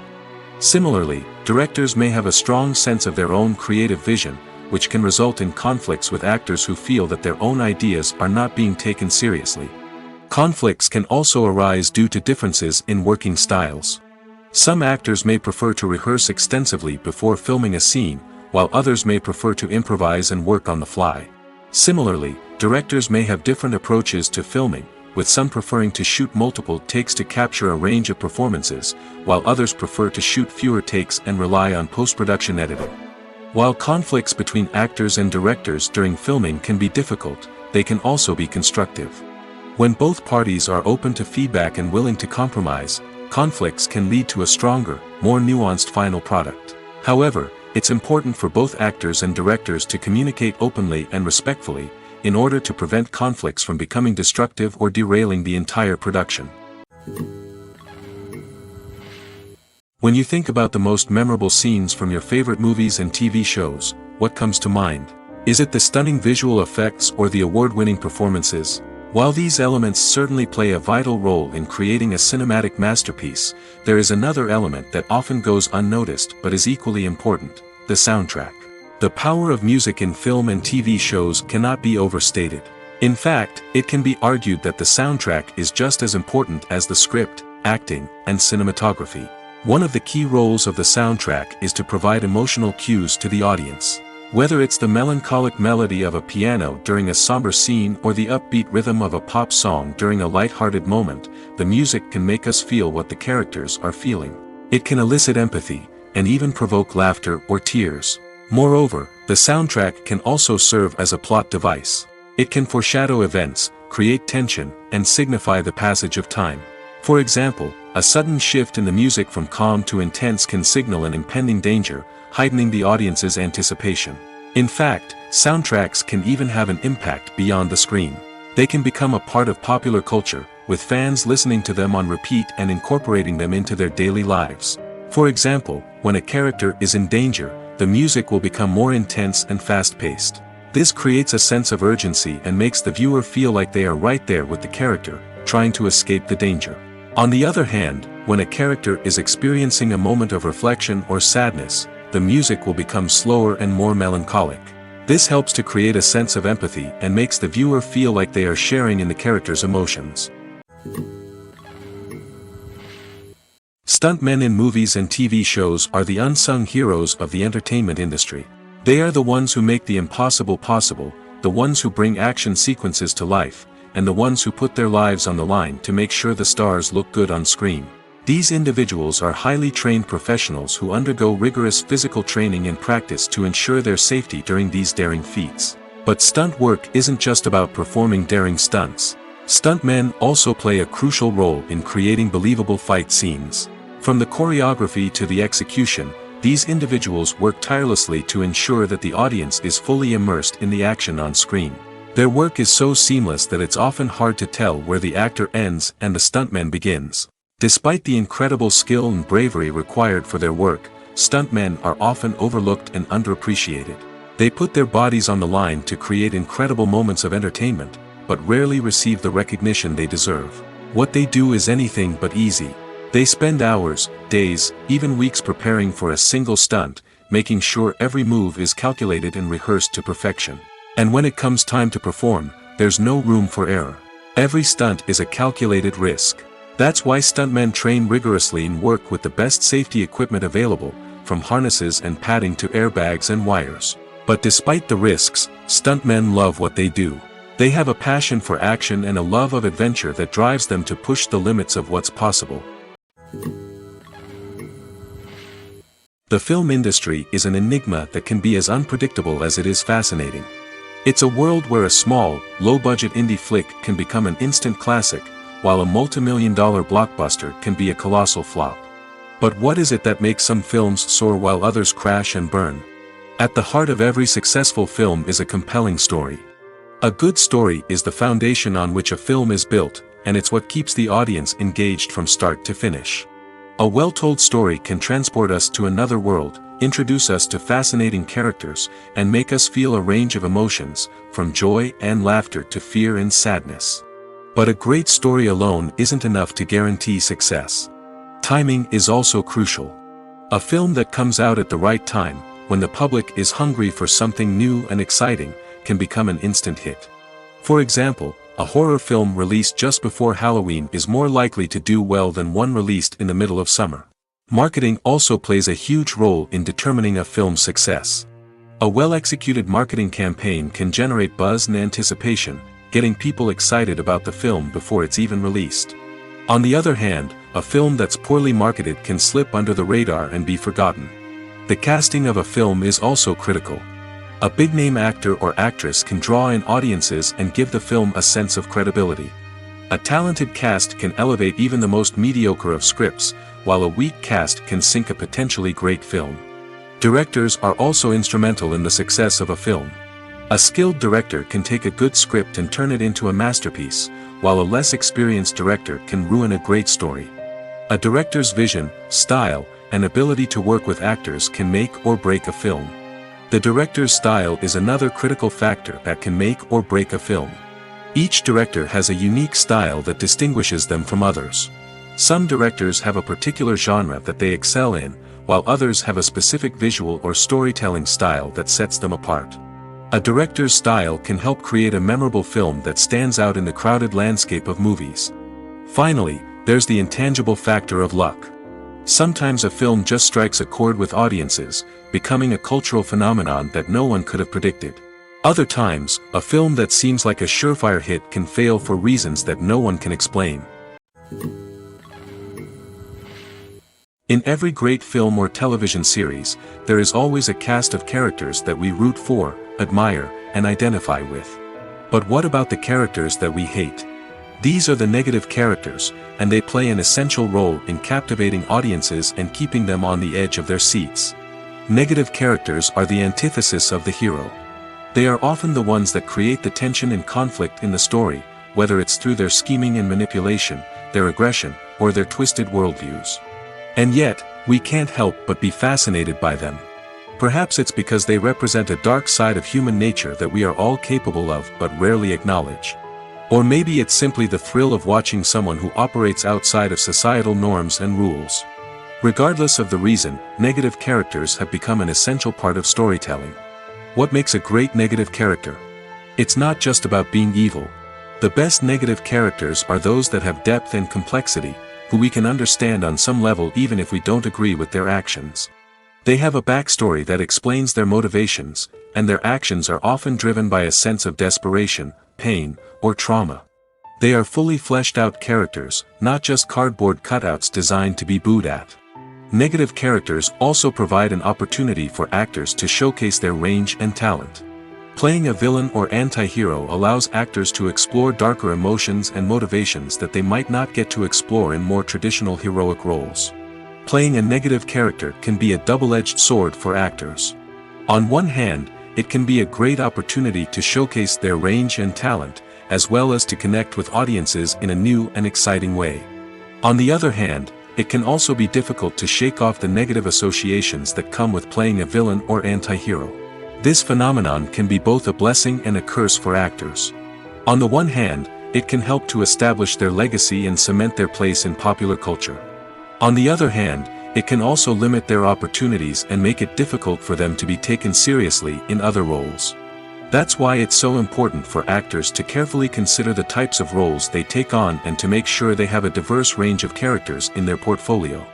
Similarly, directors may have a strong sense of their own creative vision, which can result in conflicts with actors who feel that their own ideas are not being taken seriously. Conflicts can also arise due to differences in working styles. Some actors may prefer to rehearse extensively before filming a scene, while others may prefer to improvise and work on the fly. Similarly, directors may have different approaches to filming, with some preferring to shoot multiple takes to capture a range of performances, while others prefer to shoot fewer takes and rely on post-production editing. While conflicts between actors and directors during filming can be difficult, they can also be constructive. When both parties are open to feedback and willing to compromise, conflicts can lead to a stronger, more nuanced final product. However, it's important for both actors and directors to communicate openly and respectfully, in order to prevent conflicts from becoming destructive or derailing the entire production. When you think about the most memorable scenes from your favorite movies and TV shows, what comes to mind? Is it the stunning visual effects or the award-winning performances? While these elements certainly play a vital role in creating a cinematic masterpiece, there is another element that often goes unnoticed but is equally important: the soundtrack. The power of music in film and TV shows cannot be overstated. In fact, it can be argued that the soundtrack is just as important as the script, acting, and cinematography. One of the key roles of the soundtrack is to provide emotional cues to the audience. Whether it's the melancholic melody of a piano during a somber scene or the upbeat rhythm of a pop song during a light-hearted moment, the music can make us feel what the characters are feeling. It can elicit empathy, and even provoke laughter or tears. Moreover, the soundtrack can also serve as a plot device. It can foreshadow events, create tension, and signify the passage of time. For example, a sudden shift in the music from calm to intense can signal an impending danger, heightening the audience's anticipation. In fact, soundtracks can even have an impact beyond the screen. They can become a part of popular culture, with fans listening to them on repeat and incorporating them into their daily lives. For example, when a character is in danger, the music will become more intense and fast-paced. This creates a sense of urgency and makes the viewer feel like they are right there with the character, trying to escape the danger. On the other hand, when a character is experiencing a moment of reflection or sadness, the music will become slower and more melancholic. This helps to create a sense of empathy and makes the viewer feel like they are sharing in the character's emotions. Stuntmen in movies and TV shows are the unsung heroes of the entertainment industry. They are the ones who make the impossible possible, the ones who bring action sequences to life, and the ones who put their lives on the line to make sure the stars look good on screen. These individuals are highly trained professionals who undergo rigorous physical training and practice to ensure their safety during these daring feats. But stunt work isn't just about performing daring stunts. Stuntmen also play a crucial role in creating believable fight scenes. From the choreography to the execution, these individuals work tirelessly to ensure that the audience is fully immersed in the action on screen. Their work is so seamless that it's often hard to tell where the actor ends and the stuntman begins. Despite the incredible skill and bravery required for their work, stuntmen are often overlooked and underappreciated. They put their bodies on the line to create incredible moments of entertainment, but rarely receive the recognition they deserve. What they do is anything but easy. They spend hours, days, even weeks preparing for a single stunt, making sure every move is calculated and rehearsed to perfection. And when it comes time to perform, there's no room for error. Every stunt is a calculated risk. That's why stuntmen train rigorously and work with the best safety equipment available, from harnesses and padding to airbags and wires. But despite the risks, stuntmen love what they do. They have a passion for action and a love of adventure that drives them to push the limits of what's possible. The film industry is an enigma that can be as unpredictable as it is fascinating. It's a world where a small, low-budget indie flick can become an instant classic, while a multi-million-dollar blockbuster can be a colossal flop. But what is it that makes some films soar while others crash and burn? At the heart of every successful film is a compelling story. A good story is the foundation on which a film is built, and it's what keeps the audience engaged from start to finish. A well-told story can transport us to another world, introduce us to fascinating characters, and make us feel a range of emotions, from joy and laughter to fear and sadness. But a great story alone isn't enough to guarantee success. Timing is also crucial. A film that comes out at the right time, when the public is hungry for something new and exciting, can become an instant hit. For example, a horror film released just before Halloween is more likely to do well than one released in the middle of summer. Marketing also plays a huge role in determining a film's success. A well-executed marketing campaign can generate buzz and anticipation, getting people excited about the film before it's even released. On the other hand, a film that's poorly marketed can slip under the radar and be forgotten. The casting of a film is also critical. A big-name actor or actress can draw in audiences and give the film a sense of credibility. A talented cast can elevate even the most mediocre of scripts, while a weak cast can sink a potentially great film. Directors are also instrumental in the success of a film. A skilled director can take a good script and turn it into a masterpiece, while a less experienced director can ruin a great story. A director's vision, style, and ability to work with actors can make or break a film. The director's style is another critical factor that can make or break a film. Each director has a unique style that distinguishes them from others. Some directors have a particular genre that they excel in, while others have a specific visual or storytelling style that sets them apart. A director's style can help create a memorable film that stands out in the crowded landscape of movies. Finally, there's the intangible factor of luck. Sometimes a film just strikes a chord with audiences, becoming a cultural phenomenon that no one could have predicted. Other times, a film that seems like a surefire hit can fail for reasons that no one can explain. In every great film or television series, there is always a cast of characters that we root for, admire, and identify with. But what about the characters that we hate? These are the negative characters, and they play an essential role in captivating audiences and keeping them on the edge of their seats. Negative characters are the antithesis of the hero. They are often the ones that create the tension and conflict in the story, whether it's through their scheming and manipulation, their aggression, or their twisted worldviews. And yet, we can't help but be fascinated by them. Perhaps it's because they represent a dark side of human nature that we are all capable of but rarely acknowledge. Or maybe it's simply the thrill of watching someone who operates outside of societal norms and rules. Regardless of the reason, negative characters have become an essential part of storytelling. What makes a great negative character? It's not just about being evil. The best negative characters are those that have depth and complexity, who we can understand on some level even if we don't agree with their actions. They have a backstory that explains their motivations, and their actions are often driven by a sense of desperation, pain, or trauma. They are fully fleshed out characters, not just cardboard cutouts designed to be booed at. Negative characters also provide an opportunity for actors to showcase their range and talent. Playing a villain or anti-hero allows actors to explore darker emotions and motivations that they might not get to explore in more traditional heroic roles. Playing a negative character can be a double-edged sword for actors. On one hand, it can be a great opportunity to showcase their range and talent, as well as to connect with audiences in a new and exciting way. On the other hand, it can also be difficult to shake off the negative associations that come with playing a villain or anti-hero. This phenomenon can be both a blessing and a curse for actors. On the one hand, it can help to establish their legacy and cement their place in popular culture. On the other hand, it can also limit their opportunities and make it difficult for them to be taken seriously in other roles. That's why it's so important for actors to carefully consider the types of roles they take on and to make sure they have a diverse range of characters in their portfolio.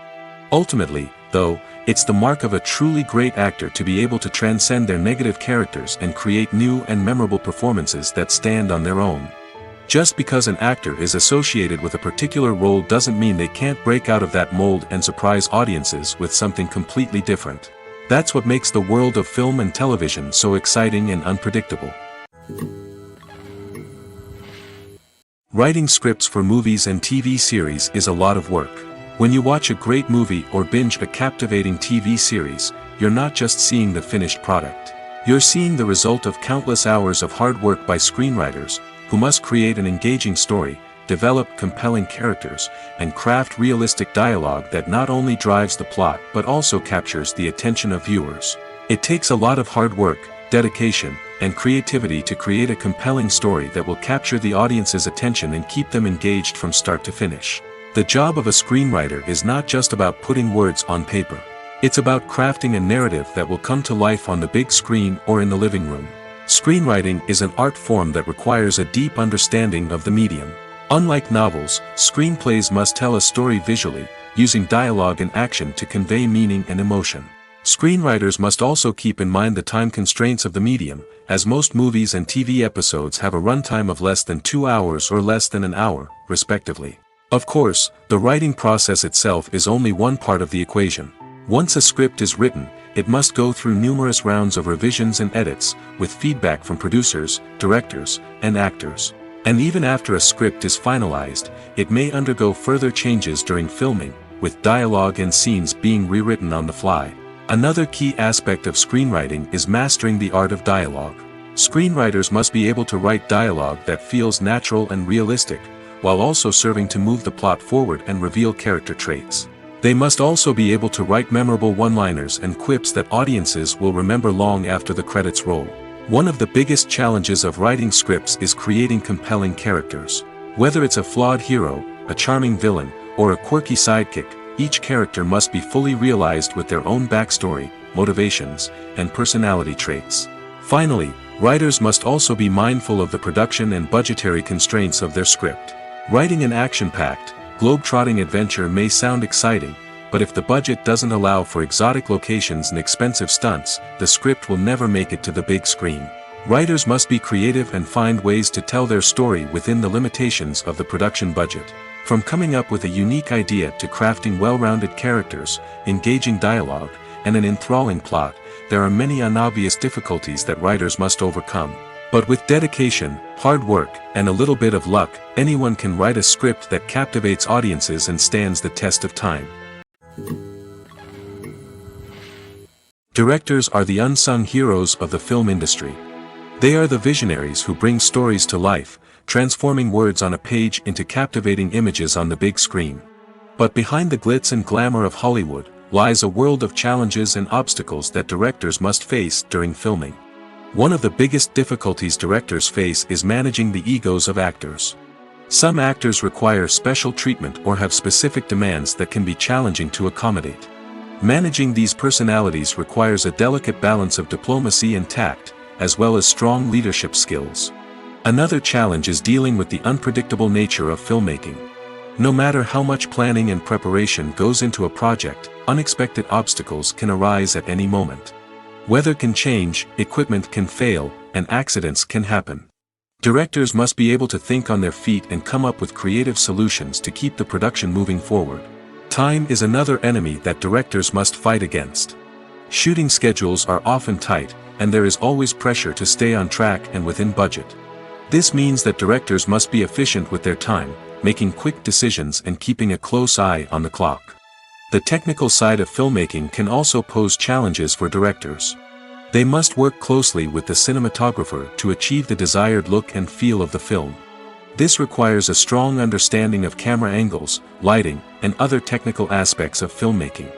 Ultimately, though, it's the mark of a truly great actor to be able to transcend their negative characters and create new and memorable performances that stand on their own. Just because an actor is associated with a particular role doesn't mean they can't break out of that mold and surprise audiences with something completely different. That's what makes the world of film and television so exciting and unpredictable. Writing scripts for movies and TV series is a lot of work. When you watch a great movie or binge a captivating TV series, you're not just seeing the finished product. You're seeing the result of countless hours of hard work by screenwriters, who must create an engaging story, develop compelling characters, and craft realistic dialogue that not only drives the plot but also captures the attention of viewers. It takes a lot of hard work, dedication, and creativity to create a compelling story that will capture the audience's attention and keep them engaged from start to finish. The job of a screenwriter is not just about putting words on paper. It's about crafting a narrative that will come to life on the big screen or in the living room. Screenwriting is an art form that requires a deep understanding of the medium. Unlike novels, screenplays must tell a story visually, using dialogue and action to convey meaning and emotion. Screenwriters must also keep in mind the time constraints of the medium, as most movies and TV episodes have a runtime of less than 2 hours or less than an hour, respectively. Of course, the writing process itself is only one part of the equation. Once a script is written, it must go through numerous rounds of revisions and edits, with feedback from producers, directors, and actors. And even after a script is finalized, it may undergo further changes during filming, with dialogue and scenes being rewritten on the fly. Another key aspect of screenwriting is mastering the art of dialogue. Screenwriters must be able to write dialogue that feels natural and realistic, while also serving to move the plot forward and reveal character traits. They must also be able to write memorable one-liners and quips that audiences will remember long after the credits roll. One of the biggest challenges of writing scripts is creating compelling characters. Whether it's a flawed hero, a charming villain, or a quirky sidekick, each character must be fully realized with their own backstory, motivations, and personality traits. Finally, writers must also be mindful of the production and budgetary constraints of their script. Writing an action-packed, globe-trotting adventure may sound exciting, but if the budget doesn't allow for exotic locations and expensive stunts, the script will never make it to the big screen. Writers must be creative and find ways to tell their story within the limitations of the production budget. From coming up with a unique idea to crafting well-rounded characters, engaging dialogue, and an enthralling plot, there are many unobvious difficulties that writers must overcome. But with dedication, hard work, and a little bit of luck, anyone can write a script that captivates audiences and stands the test of time. Directors are the unsung heroes of the film industry. They are the visionaries who bring stories to life, transforming words on a page into captivating images on the big screen. But behind the glitz and glamour of Hollywood, lies a world of challenges and obstacles that directors must face during filming. One of the biggest difficulties directors face is managing the egos of actors. Some actors require special treatment or have specific demands that can be challenging to accommodate. Managing these personalities requires a delicate balance of diplomacy and tact, as well as strong leadership skills. Another challenge is dealing with the unpredictable nature of filmmaking. No matter how much planning and preparation goes into a project, unexpected obstacles can arise at any moment. Weather can change, equipment can fail, and accidents can happen. Directors must be able to think on their feet and come up with creative solutions to keep the production moving forward. Time is another enemy that directors must fight against. Shooting schedules are often tight, and there is always pressure to stay on track and within budget. This means that directors must be efficient with their time, making quick decisions and keeping a close eye on the clock. The technical side of filmmaking can also pose challenges for directors. They must work closely with the cinematographer to achieve the desired look and feel of the film. This requires a strong understanding of camera angles, lighting, and other technical aspects of filmmaking.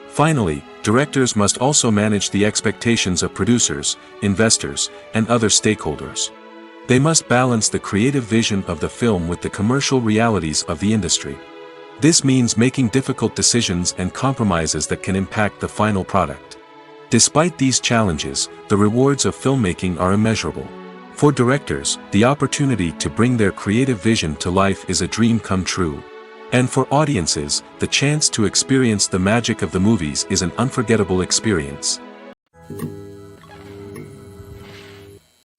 Finally, directors must also manage the expectations of producers, investors, and other stakeholders. They must balance the creative vision of the film with the commercial realities of the industry. This means making difficult decisions and compromises that can impact the final product. Despite these challenges, the rewards of filmmaking are immeasurable. For directors, the opportunity to bring their creative vision to life is a dream come true. And for audiences, the chance to experience the magic of the movies is an unforgettable experience.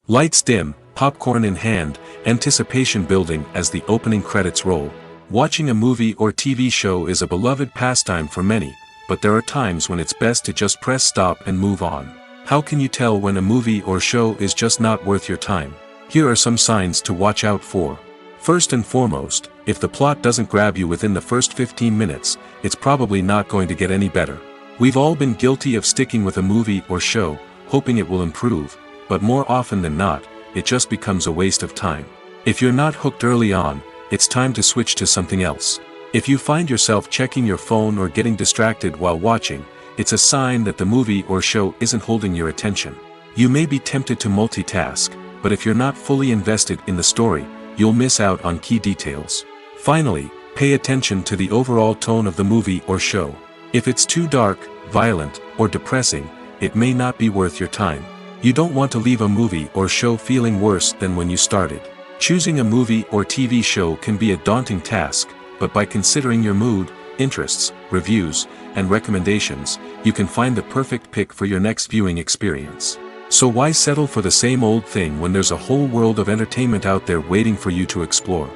Lights dim, popcorn in hand, anticipation building as the opening credits roll. Watching a movie or TV show is a beloved pastime for many, but there are times when it's best to just press stop and move on. How can you tell when a movie or show is just not worth your time? Here are some signs to watch out for. First and foremost, if the plot doesn't grab you within the first 15 minutes, it's probably not going to get any better. We've all been guilty of sticking with a movie or show, hoping it will improve, but more often than not, it just becomes a waste of time. If you're not hooked early on, it's time to switch to something else. If you find yourself checking your phone or getting distracted while watching, it's a sign that the movie or show isn't holding your attention. You may be tempted to multitask, but if you're not fully invested in the story, you'll miss out on key details. Finally, pay attention to the overall tone of the movie or show. If it's too dark, violent, or depressing, it may not be worth your time. You don't want to leave a movie or show feeling worse than when you started. Choosing a movie or TV show can be a daunting task, but by considering your mood, interests, reviews, and recommendations, you can find the perfect pick for your next viewing experience. So why settle for the same old thing when there's a whole world of entertainment out there waiting for you to explore?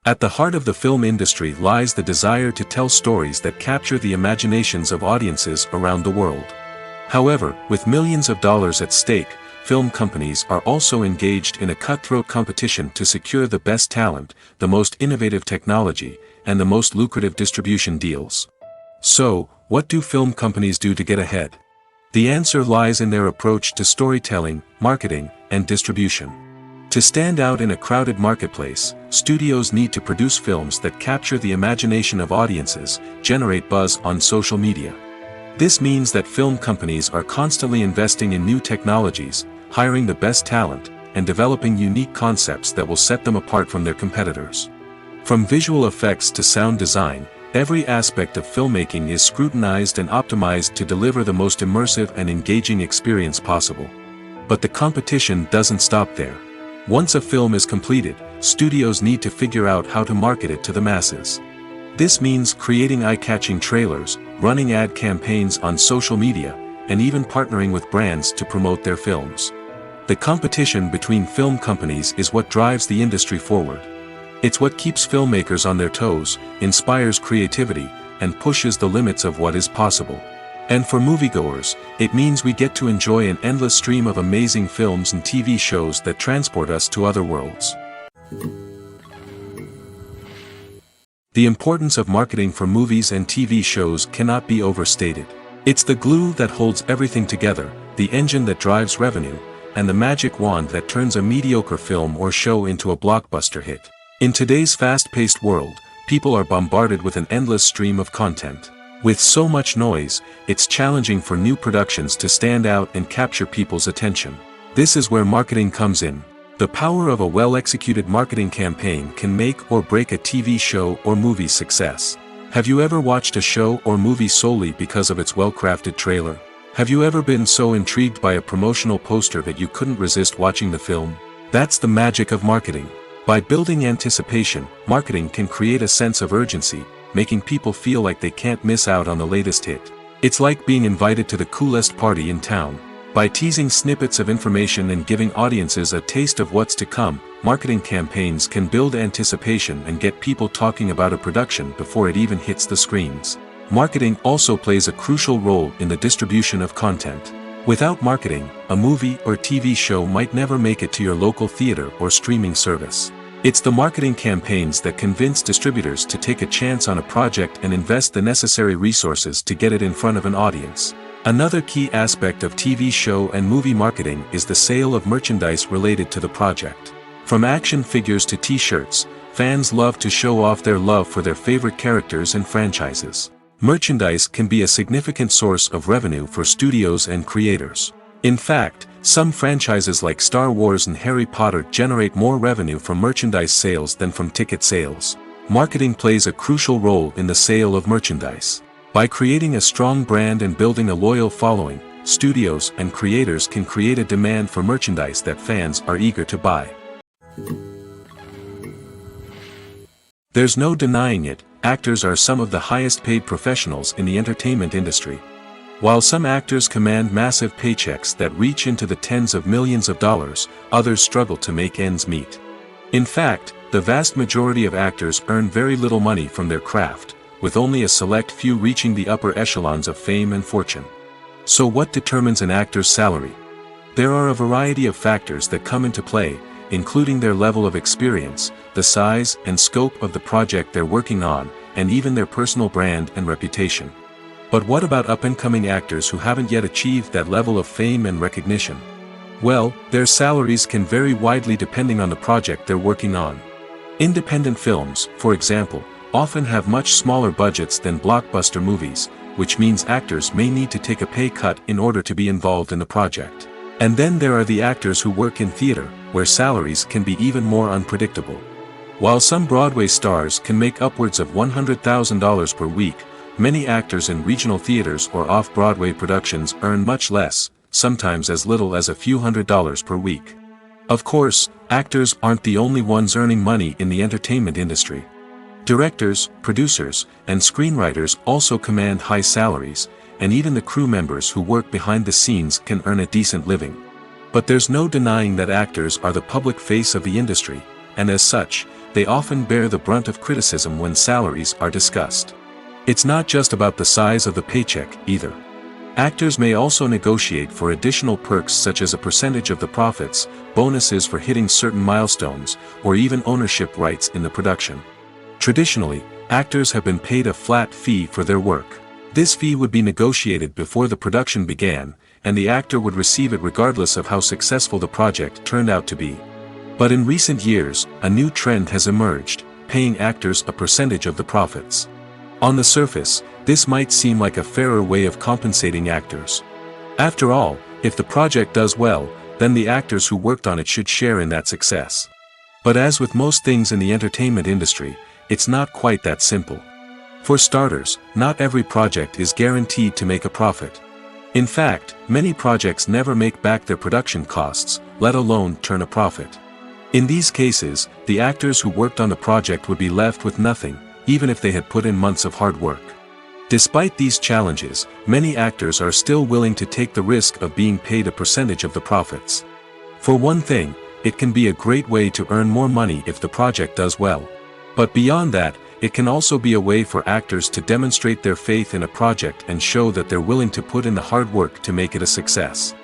At the heart of the film industry lies the desire to tell stories that capture the imaginations of audiences around the world. However, with millions of dollars at stake, film companies are also engaged in a cutthroat competition to secure the best talent, the most innovative technology, and the most lucrative distribution deals. So, what do film companies do to get ahead? The answer lies in their approach to storytelling, marketing, and distribution. To stand out in a crowded marketplace, studios need to produce films that capture the imagination of audiences, generate buzz on social media. This means that film companies are constantly investing in new technologies, hiring the best talent, and developing unique concepts that will set them apart from their competitors. From visual effects to sound design, every aspect of filmmaking is scrutinized and optimized to deliver the most immersive and engaging experience possible. But the competition doesn't stop there. Once a film is completed, studios need to figure out how to market it to the masses. This means creating eye-catching trailers, running ad campaigns on social media, and even partnering with brands to promote their films. The competition between film companies is what drives the industry forward. It's what keeps filmmakers on their toes, inspires creativity, and pushes the limits of what is possible. And for moviegoers, it means we get to enjoy an endless stream of amazing films and TV shows that transport us to other worlds. The importance of marketing for movies and TV shows cannot be overstated. It's the glue that holds everything together, the engine that drives revenue, and the magic wand that turns a mediocre film or show into a blockbuster hit. In today's fast-paced world, people are bombarded with an endless stream of content. With so much noise, it's challenging for new productions to stand out and capture people's attention. This is where marketing comes in. The power of a well-executed marketing campaign can make or break a TV show or movie's success. Have you ever watched a show or movie solely because of its well-crafted trailer? Have you ever been so intrigued by a promotional poster that you couldn't resist watching the film? That's the magic of marketing. By building anticipation, marketing can create a sense of urgency, making people feel like they can't miss out on the latest hit. It's like being invited to the coolest party in town. By teasing snippets of information and giving audiences a taste of what's to come, marketing campaigns can build anticipation and get people talking about a production before it even hits the screens. Marketing also plays a crucial role in the distribution of content. Without marketing, a movie or TV show might never make it to your local theater or streaming service. It's the marketing campaigns that convince distributors to take a chance on a project and invest the necessary resources to get it in front of an audience. Another key aspect of TV show and movie marketing is the sale of merchandise related to the project. From action figures to t-shirts, fans love to show off their love for their favorite characters and franchises. Merchandise can be a significant source of revenue for studios and creators. In fact, some franchises like Star Wars and Harry Potter generate more revenue from merchandise sales than from ticket sales. Marketing plays a crucial role in the sale of merchandise. By creating a strong brand and building a loyal following, studios and creators can create a demand for merchandise that fans are eager to buy. There's no denying it, actors are some of the highest paid professionals in the entertainment industry. While some actors command massive paychecks that reach into the tens of millions of dollars, others struggle to make ends meet. In fact, the vast majority of actors earn very little money from their craft, with only a select few reaching the upper echelons of fame and fortune. So what determines an actor's salary? There are a variety of factors that come into play, including their level of experience, the size and scope of the project they're working on, and even their personal brand and reputation. But what about up-and-coming actors who haven't yet achieved that level of fame and recognition? Well, their salaries can vary widely depending on the project they're working on. Independent films, for example, often have much smaller budgets than blockbuster movies, which means actors may need to take a pay cut in order to be involved in the project. And then there are the actors who work in theater, where salaries can be even more unpredictable. While some Broadway stars can make upwards of $100,000 per week, many actors in regional theaters or off-Broadway productions earn much less, sometimes as little as a few $100s per week. Of course, actors aren't the only ones earning money in the entertainment industry. Directors, producers, and screenwriters also command high salaries, and even the crew members who work behind the scenes can earn a decent living. But there's no denying that actors are the public face of the industry, and as such, they often bear the brunt of criticism when salaries are discussed. It's not just about the size of the paycheck, either. Actors may also negotiate for additional perks such as a percentage of the profits, bonuses for hitting certain milestones, or even ownership rights in the production. Traditionally, actors have been paid a flat fee for their work. This fee would be negotiated before the production began, and the actor would receive it regardless of how successful the project turned out to be. But in recent years, a new trend has emerged, paying actors a percentage of the profits. On the surface, this might seem like a fairer way of compensating actors. After all, if the project does well, then the actors who worked on it should share in that success. But as with most things in the entertainment industry, it's not quite that simple. For starters, not every project is guaranteed to make a profit. In fact, many projects never make back their production costs, let alone turn a profit. In these cases, the actors who worked on the project would be left with nothing, even if they had put in months of hard work. Despite these challenges, many actors are still willing to take the risk of being paid a percentage of the profits. For one thing, it can be a great way to earn more money if the project does well. But beyond that, it can also be a way for actors to demonstrate their faith in a project and show that they're willing to put in the hard work to make it a success.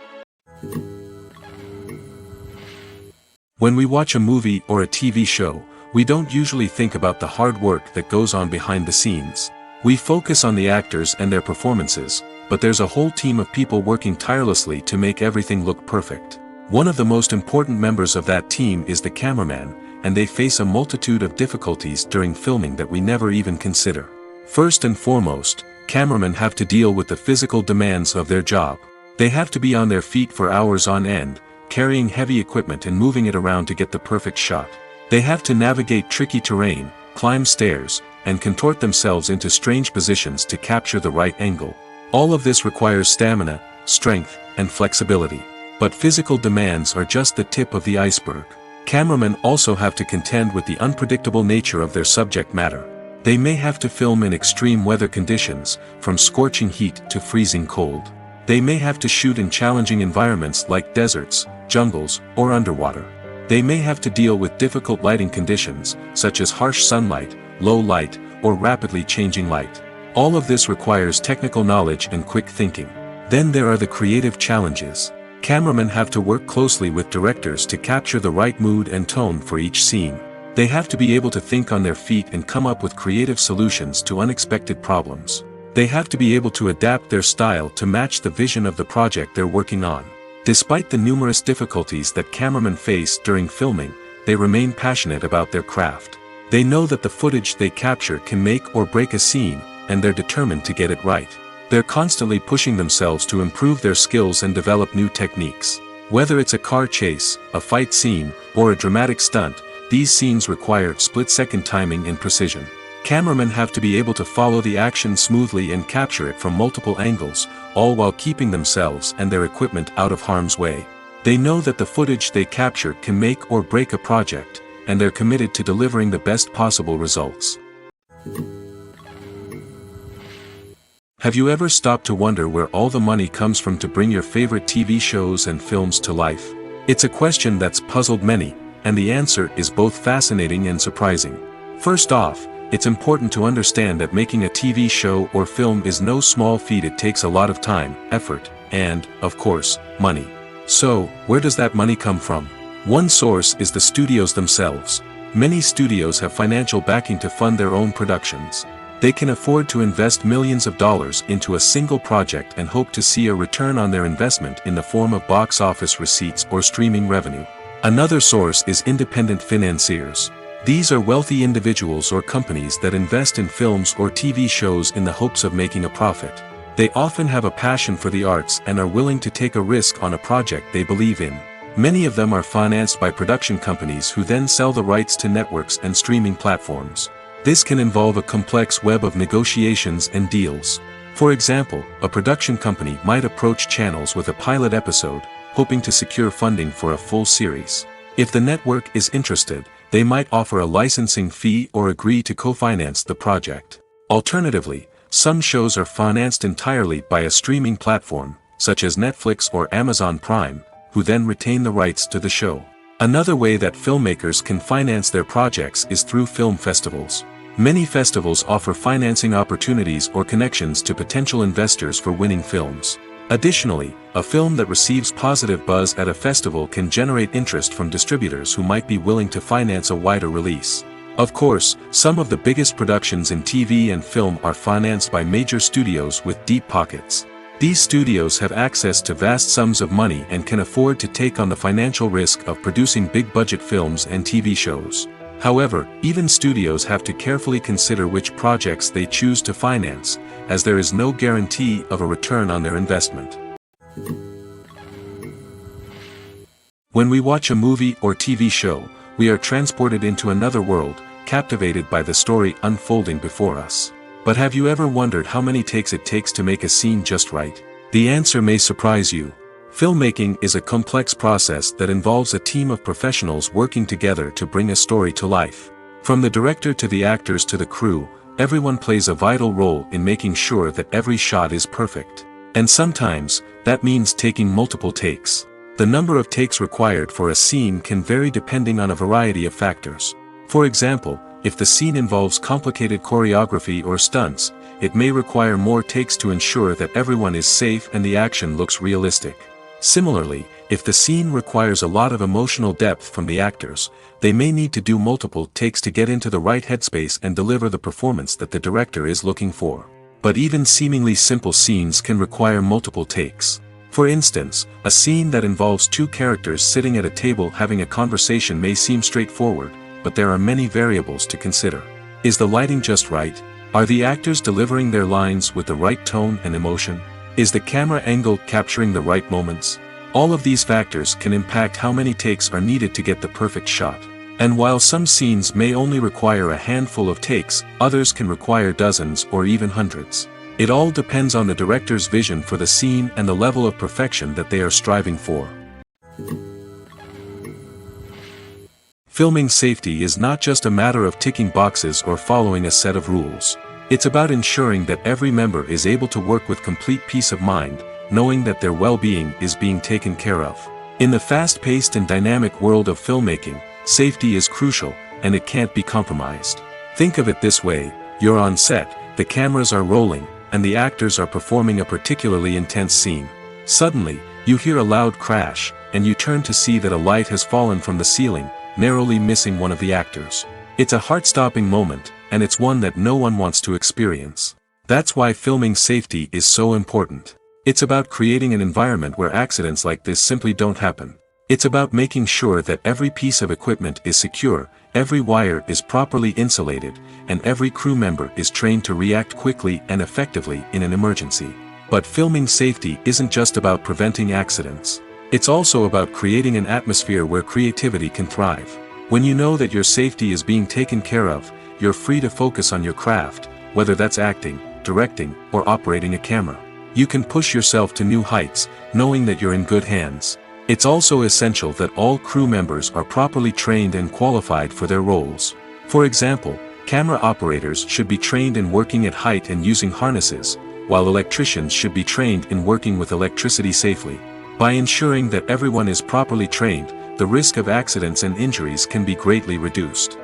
When we watch a movie or a TV show, we don't usually think about the hard work that goes on behind the scenes. We focus on the actors and their performances, but there's a whole team of people working tirelessly to make everything look perfect. One of the most important members of that team is the cameraman, and they face a multitude of difficulties during filming that we never even consider. First and foremost, cameramen have to deal with the physical demands of their job. They have to be on their feet for hours on end, carrying heavy equipment and moving it around to get the perfect shot. They have to navigate tricky terrain, climb stairs, and contort themselves into strange positions to capture the right angle. All of this requires stamina, strength, and flexibility. But physical demands are just the tip of the iceberg. Cameramen also have to contend with the unpredictable nature of their subject matter. They may have to film in extreme weather conditions, from scorching heat to freezing cold. They may have to shoot in challenging environments like deserts, jungles, or underwater. They may have to deal with difficult lighting conditions, such as harsh sunlight, low light, or rapidly changing light. All of this requires technical knowledge and quick thinking. Then there are the creative challenges. Cameramen have to work closely with directors to capture the right mood and tone for each scene. They have to be able to think on their feet and come up with creative solutions to unexpected problems. They have to be able to adapt their style to match the vision of the project they're working on. Despite the numerous difficulties that cameramen face during filming, they remain passionate about their craft. They know that the footage they capture can make or break a scene, and they're determined to get it right. They're constantly pushing themselves to improve their skills and develop new techniques. Whether it's a car chase, a fight scene, or a dramatic stunt, these scenes require split-second timing and precision. Cameramen have to be able to follow the action smoothly and capture it from multiple angles, all while keeping themselves and their equipment out of harm's way. They know that the footage they capture can make or break a project, and they're committed to delivering the best possible results. Have you ever stopped to wonder where all the money comes from to bring your favorite TV shows and films to life? It's a question that's puzzled many, and the answer is both fascinating and surprising. First off, it's important to understand that making a TV show or film is no small feat. It takes a lot of time, effort, and, of course, money. So, where does that money come from? One source is the studios themselves. Many studios have financial backing to fund their own productions. They can afford to invest millions of dollars into a single project and hope to see a return on their investment in the form of box office receipts or streaming revenue. Another source is independent financiers. These are wealthy individuals or companies that invest in films or TV shows in the hopes of making a profit. They often have a passion for the arts and are willing to take a risk on a project they believe in. Many of them are financed by production companies who then sell the rights to networks and streaming platforms. This can involve a complex web of negotiations and deals. For example, a production company might approach channels with a pilot episode, hoping to secure funding for a full series. If the network is interested, they might offer a licensing fee or agree to co-finance the project. Alternatively, some shows are financed entirely by a streaming platform, such as Netflix or Amazon Prime, who then retain the rights to the show. Another way that filmmakers can finance their projects is through film festivals. Many festivals offer financing opportunities or connections to potential investors for winning films. Additionally, a film that receives positive buzz at a festival can generate interest from distributors who might be willing to finance a wider release. Of course, some of the biggest productions in TV and film are financed by major studios with deep pockets. These studios have access to vast sums of money and can afford to take on the financial risk of producing big-budget films and TV shows. However, even studios have to carefully consider which projects they choose to finance, as there is no guarantee of a return on their investment. When we watch a movie or TV show, we are transported into another world, captivated by the story unfolding before us. But have you ever wondered how many takes it takes to make a scene just right? The answer may surprise you. Filmmaking is a complex process that involves a team of professionals working together to bring a story to life. From the director to the actors to the crew, everyone plays a vital role in making sure that every shot is perfect. And sometimes, that means taking multiple takes. The number of takes required for a scene can vary depending on a variety of factors. For example, if the scene involves complicated choreography or stunts, it may require more takes to ensure that everyone is safe and the action looks realistic. Similarly, if the scene requires a lot of emotional depth from the actors, they may need to do multiple takes to get into the right headspace and deliver the performance that the director is looking for. But even seemingly simple scenes can require multiple takes. For instance, a scene that involves two characters sitting at a table having a conversation may seem straightforward, but there are many variables to consider. Is the lighting just right? Are the actors delivering their lines with the right tone and emotion? Is the camera angle capturing the right moments? All of these factors can impact how many takes are needed to get the perfect shot. And while some scenes may only require a handful of takes, others can require dozens or even hundreds. It all depends on the director's vision for the scene and the level of perfection that they are striving for. Filming safety is not just a matter of ticking boxes or following a set of rules. It's about ensuring that every member is able to work with complete peace of mind, knowing that their well-being is being taken care of. In the fast-paced and dynamic world of filmmaking, safety is crucial, and it can't be compromised. Think of it this way: you're on set, the cameras are rolling, and the actors are performing a particularly intense scene. Suddenly, you hear a loud crash, and you turn to see that a light has fallen from the ceiling, narrowly missing one of the actors. It's a heart-stopping moment, and it's one that no one wants to experience. That's why filming safety is so important. It's about creating an environment where accidents like this simply don't happen. It's about making sure that every piece of equipment is secure, every wire is properly insulated, and every crew member is trained to react quickly and effectively in an emergency. But filming safety isn't just about preventing accidents. It's also about creating an atmosphere where creativity can thrive. When you know that your safety is being taken care of, you're free to focus on your craft, whether that's acting, directing, or operating a camera. You can push yourself to new heights, knowing that you're in good hands. It's also essential that all crew members are properly trained and qualified for their roles. For example, camera operators should be trained in working at height and using harnesses, while electricians should be trained in working with electricity safely. By ensuring that everyone is properly trained, the risk of accidents and injuries can be greatly reduced.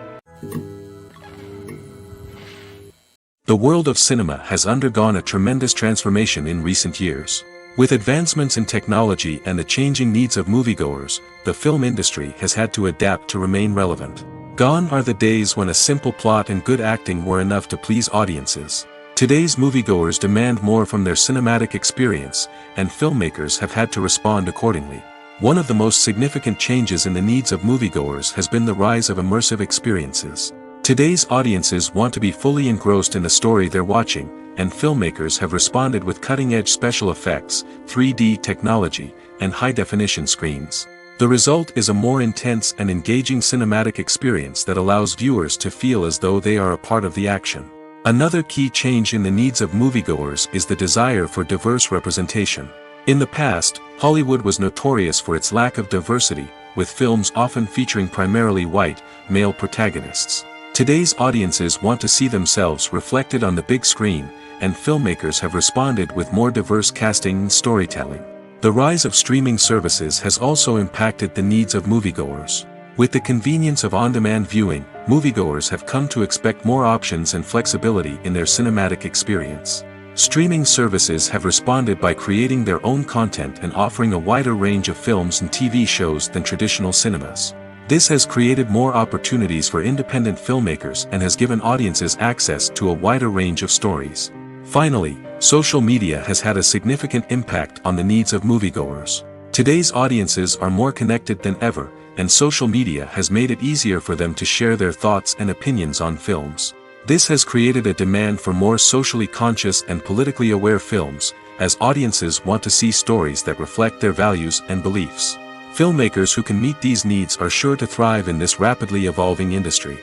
The world of cinema has undergone a tremendous transformation in recent years. With advancements in technology and the changing needs of moviegoers, the film industry has had to adapt to remain relevant. Gone are the days when a simple plot and good acting were enough to please audiences. Today's moviegoers demand more from their cinematic experience, and filmmakers have had to respond accordingly. One of the most significant changes in the needs of moviegoers has been the rise of immersive experiences. Today's audiences want to be fully engrossed in the story they're watching, and filmmakers have responded with cutting-edge special effects, 3D technology, and high-definition screens. The result is a more intense and engaging cinematic experience that allows viewers to feel as though they are a part of the action. Another key change in the needs of moviegoers is the desire for diverse representation. In the past, Hollywood was notorious for its lack of diversity, with films often featuring primarily white, male protagonists. Today's audiences want to see themselves reflected on the big screen, and filmmakers have responded with more diverse casting and storytelling. The rise of streaming services has also impacted the needs of moviegoers. With the convenience of on-demand viewing, moviegoers have come to expect more options and flexibility in their cinematic experience. Streaming services have responded by creating their own content and offering a wider range of films and TV shows than traditional cinemas. This has created more opportunities for independent filmmakers and has given audiences access to a wider range of stories. Finally, social media has had a significant impact on the needs of moviegoers. Today's audiences are more connected than ever, and social media has made it easier for them to share their thoughts and opinions on films. This has created a demand for more socially conscious and politically aware films, as audiences want to see stories that reflect their values and beliefs. Filmmakers who can meet these needs are sure to thrive in this rapidly evolving industry.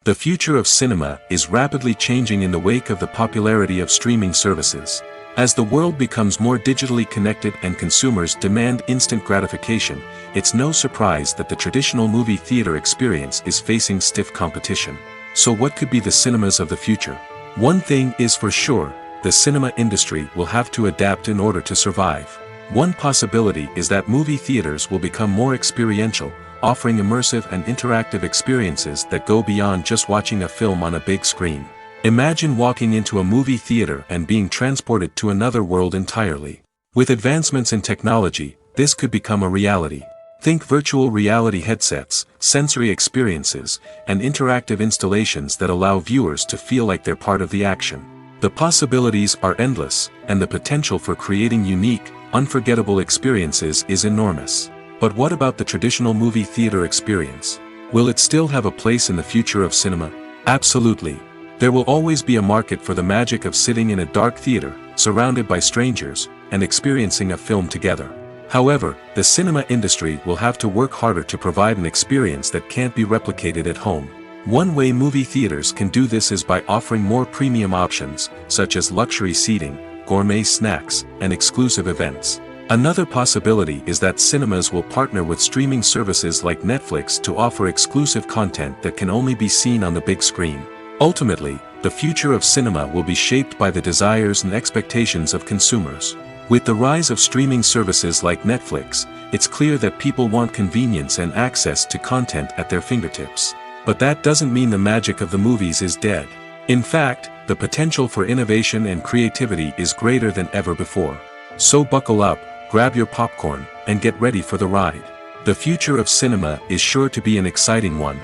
The future of cinema is rapidly changing in the wake of the popularity of streaming services. As the world becomes more digitally connected and consumers demand instant gratification, it's no surprise that the traditional movie theater experience is facing stiff competition. So what could be the cinemas of the future? One thing is for sure, the cinema industry will have to adapt in order to survive. One possibility is that movie theaters will become more experiential, offering immersive and interactive experiences that go beyond just watching a film on a big screen. Imagine walking into a movie theater and being transported to another world entirely. With advancements in technology, this could become a reality. Think virtual reality headsets, sensory experiences, and interactive installations that allow viewers to feel like they're part of the action. The possibilities are endless, and the potential for creating unique, unforgettable experiences is enormous. But what about the traditional movie theater experience? Will it still have a place in the future of cinema? Absolutely. There will always be a market for the magic of sitting in a dark theater, surrounded by strangers, and experiencing a film together. However, the cinema industry will have to work harder to provide an experience that can't be replicated at home. One way movie theaters can do this is by offering more premium options, such as luxury seating, gourmet snacks, and exclusive events. Another possibility is that cinemas will partner with streaming services like Netflix to offer exclusive content that can only be seen on the big screen. Ultimately, the future of cinema will be shaped by the desires and expectations of consumers. With the rise of streaming services like Netflix, it's clear that people want convenience and access to content at their fingertips. But that doesn't mean the magic of the movies is dead. In fact, the potential for innovation and creativity is greater than ever before. So buckle up, grab your popcorn, and get ready for the ride. The future of cinema is sure to be an exciting one.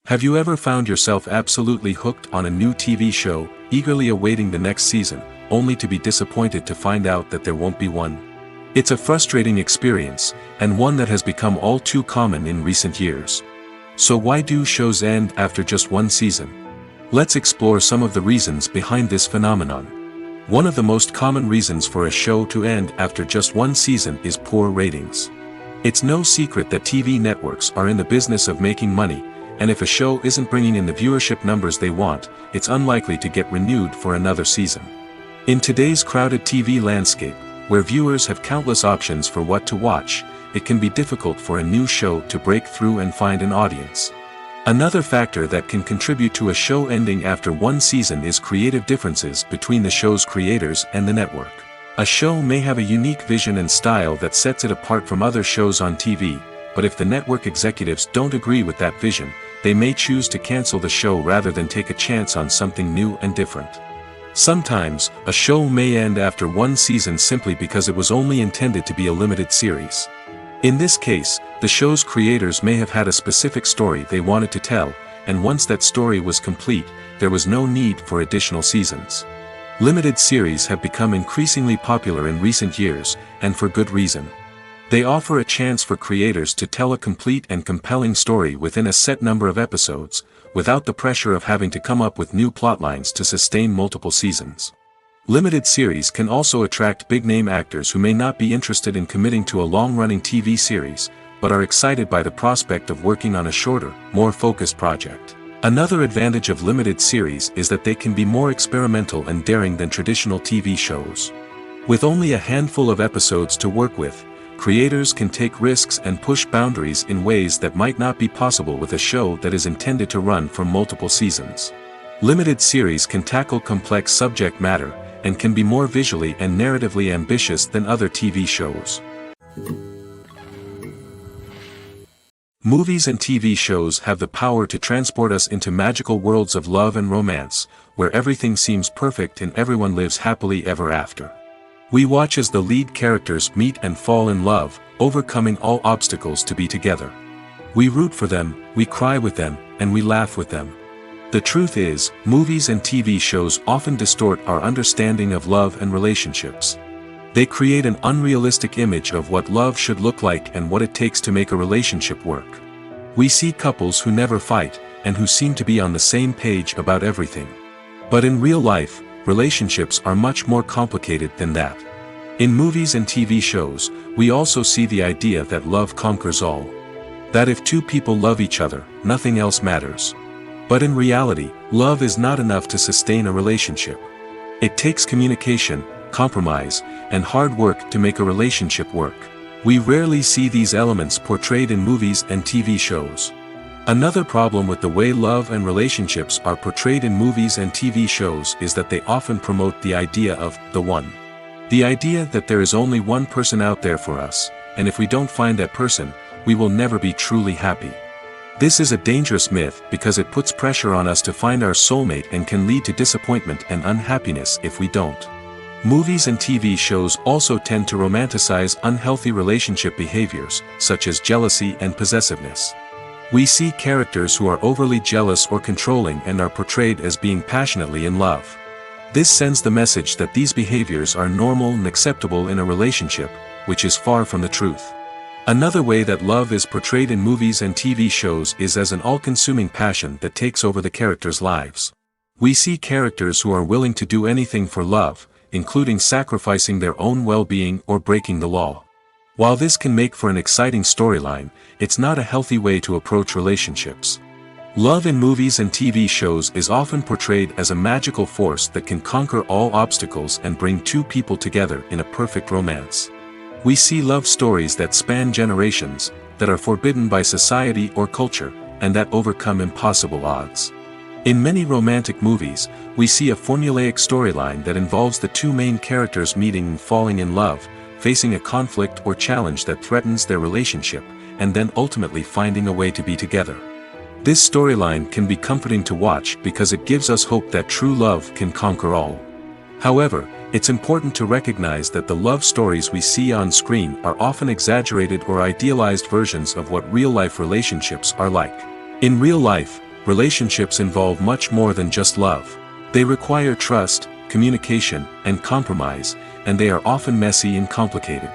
Have you ever found yourself absolutely hooked on a new TV show, eagerly awaiting the next season, only to be disappointed to find out that there won't be one? It's a frustrating experience, and one that has become all too common in recent years. So why do shows end after just one season? Let's explore some of the reasons behind this phenomenon. One of the most common reasons for a show to end after just one season is poor ratings. It's no secret that TV networks are in the business of making money, and if a show isn't bringing in the viewership numbers they want, it's unlikely to get renewed for another season. In today's crowded TV landscape, where viewers have countless options for what to watch, it can be difficult for a new show to break through and find an audience. Another factor that can contribute to a show ending after one season is creative differences between the show's creators and the network. A show may have a unique vision and style that sets it apart from other shows on TV, but if the network executives don't agree with that vision, they may choose to cancel the show rather than take a chance on something new and different. Sometimes, a show may end after one season simply because it was only intended to be a limited series. In this case, the show's creators may have had a specific story they wanted to tell, and once that story was complete, there was no need for additional seasons. Limited series have become increasingly popular in recent years, and for good reason. They offer a chance for creators to tell a complete and compelling story within a set number of episodes, without the pressure of having to come up with new plotlines to sustain multiple seasons. Limited series can also attract big-name actors who may not be interested in committing to a long-running TV series, but are excited by the prospect of working on a shorter, more focused project. Another advantage of limited series is that they can be more experimental and daring than traditional TV shows. With only a handful of episodes to work with, creators can take risks and push boundaries in ways that might not be possible with a show that is intended to run for multiple seasons. Limited series can tackle complex subject matter, and can be more visually and narratively ambitious than other TV shows. Movies and TV shows have the power to transport us into magical worlds of love and romance, where everything seems perfect and everyone lives happily ever after. We watch as the lead characters meet and fall in love, overcoming all obstacles to be together. We root for them, we cry with them, and we laugh with them. The truth is, movies and TV shows often distort our understanding of love and relationships. They create an unrealistic image of what love should look like and what it takes to make a relationship work. We see couples who never fight, and who seem to be on the same page about everything. But in real life, relationships are much more complicated than that. In movies and TV shows, we also see the idea that love conquers all. That if two people love each other, nothing else matters. But in reality, love is not enough to sustain a relationship. It takes communication, compromise, and hard work to make a relationship work. We rarely see these elements portrayed in movies and TV shows. Another problem with the way love and relationships are portrayed in movies and TV shows is that they often promote the idea of the one. The idea that there is only one person out there for us, and if we don't find that person, we will never be truly happy. This is a dangerous myth because it puts pressure on us to find our soulmate and can lead to disappointment and unhappiness if we don't. Movies and TV shows also tend to romanticize unhealthy relationship behaviors, such as jealousy and possessiveness. We see characters who are overly jealous or controlling and are portrayed as being passionately in love. This sends the message that these behaviors are normal and acceptable in a relationship, which is far from the truth. Another way that love is portrayed in movies and TV shows is as an all-consuming passion that takes over the characters' lives. We see characters who are willing to do anything for love, including sacrificing their own well-being or breaking the law. While this can make for an exciting storyline, it's not a healthy way to approach relationships. Love in movies and TV shows is often portrayed as a magical force that can conquer all obstacles and bring two people together in a perfect romance. We see love stories that span generations, that are forbidden by society or culture, and that overcome impossible odds. In many romantic movies, we see a formulaic storyline that involves the two main characters meeting and falling in love, facing a conflict or challenge that threatens their relationship, and then ultimately finding a way to be together. This storyline can be comforting to watch because it gives us hope that true love can conquer all. However, it's important to recognize that the love stories we see on screen are often exaggerated or idealized versions of what real-life relationships are like. In real life, relationships involve much more than just love. They require trust, communication, and compromise, and they are often messy and complicated.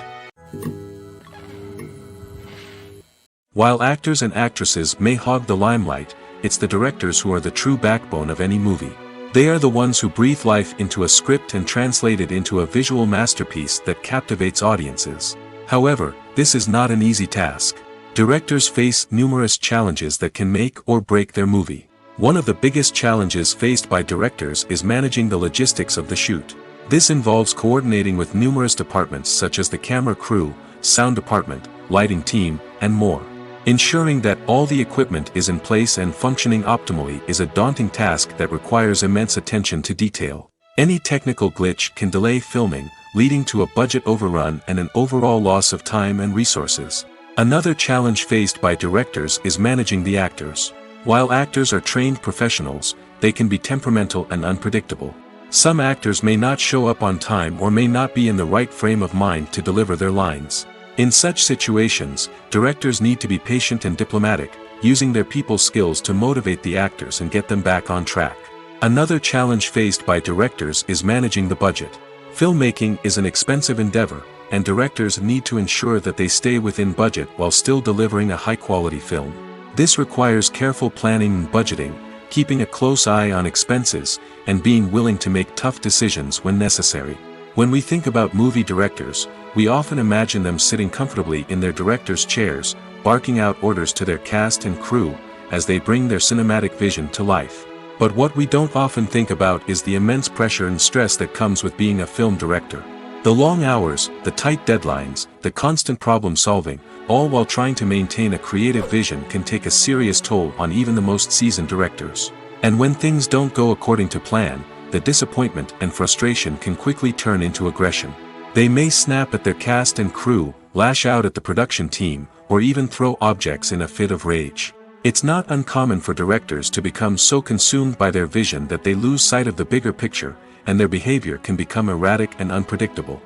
While actors and actresses may hog the limelight, it's the directors who are the true backbone of any movie. They are the ones who breathe life into a script and translate it into a visual masterpiece that captivates audiences. However, this is not an easy task. Directors face numerous challenges that can make or break their movie. One of the biggest challenges faced by directors is managing the logistics of the shoot. This involves coordinating with numerous departments such as the camera crew, sound department, lighting team, and more. Ensuring that all the equipment is in place and functioning optimally is a daunting task that requires immense attention to detail. Any technical glitch can delay filming, leading to a budget overrun and an overall loss of time and resources. Another challenge faced by directors is managing the actors. While actors are trained professionals, they can be temperamental and unpredictable. Some actors may not show up on time or may not be in the right frame of mind to deliver their lines. In such situations, directors need to be patient and diplomatic, using their people skills to motivate the actors and get them back on track. Another challenge faced by directors is managing the budget. Filmmaking is an expensive endeavor, and directors need to ensure that they stay within budget while still delivering a high-quality film. This requires careful planning and budgeting, keeping a close eye on expenses, and being willing to make tough decisions when necessary. When we think about movie directors, we often imagine them sitting comfortably in their director's chairs, barking out orders to their cast and crew, as they bring their cinematic vision to life. But what we don't often think about is the immense pressure and stress that comes with being a film director. The long hours, the tight deadlines, the constant problem solving, all while trying to maintain a creative vision can take a serious toll on even the most seasoned directors. And when things don't go according to plan, the disappointment and frustration can quickly turn into aggression. They may snap at their cast and crew, lash out at the production team, or even throw objects in a fit of rage. It's not uncommon for directors to become so consumed by their vision that they lose sight of the bigger picture, and their behavior can become erratic and unpredictable.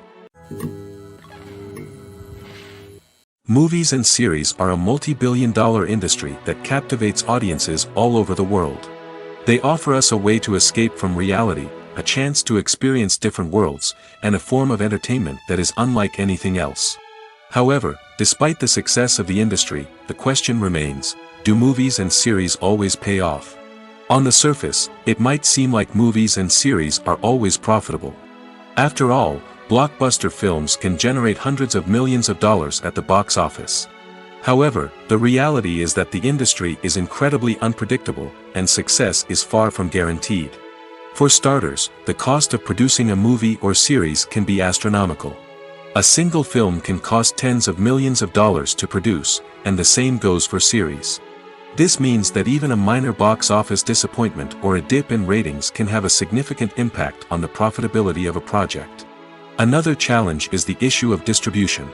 Movies and series are a multi-billion-dollar industry that captivates audiences all over the world. They offer us a way to escape from reality, a chance to experience different worlds, and a form of entertainment that is unlike anything else. However, despite the success of the industry, the question remains, do movies and series always pay off? On the surface, it might seem like movies and series are always profitable. After all, blockbuster films can generate hundreds of millions of dollars at the box office. However, the reality is that the industry is incredibly unpredictable, and success is far from guaranteed. For starters, the cost of producing a movie or series can be astronomical. A single film can cost tens of millions of dollars to produce, and the same goes for series. This means that even a minor box office disappointment or a dip in ratings can have a significant impact on the profitability of a project. Another challenge is the issue of distribution.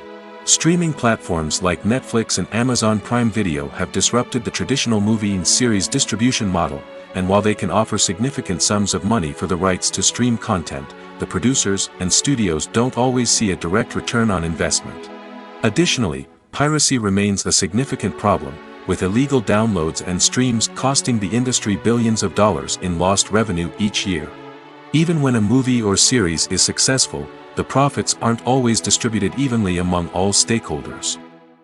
Streaming platforms like Netflix and Amazon Prime Video have disrupted the traditional movie and series distribution model, and while they can offer significant sums of money for the rights to stream content, the producers and studios don't always see a direct return on investment. Additionally, piracy remains a significant problem, with illegal downloads and streams costing the industry billions of dollars in lost revenue each year. Even when a movie or series is successful, the profits aren't always distributed evenly among all stakeholders.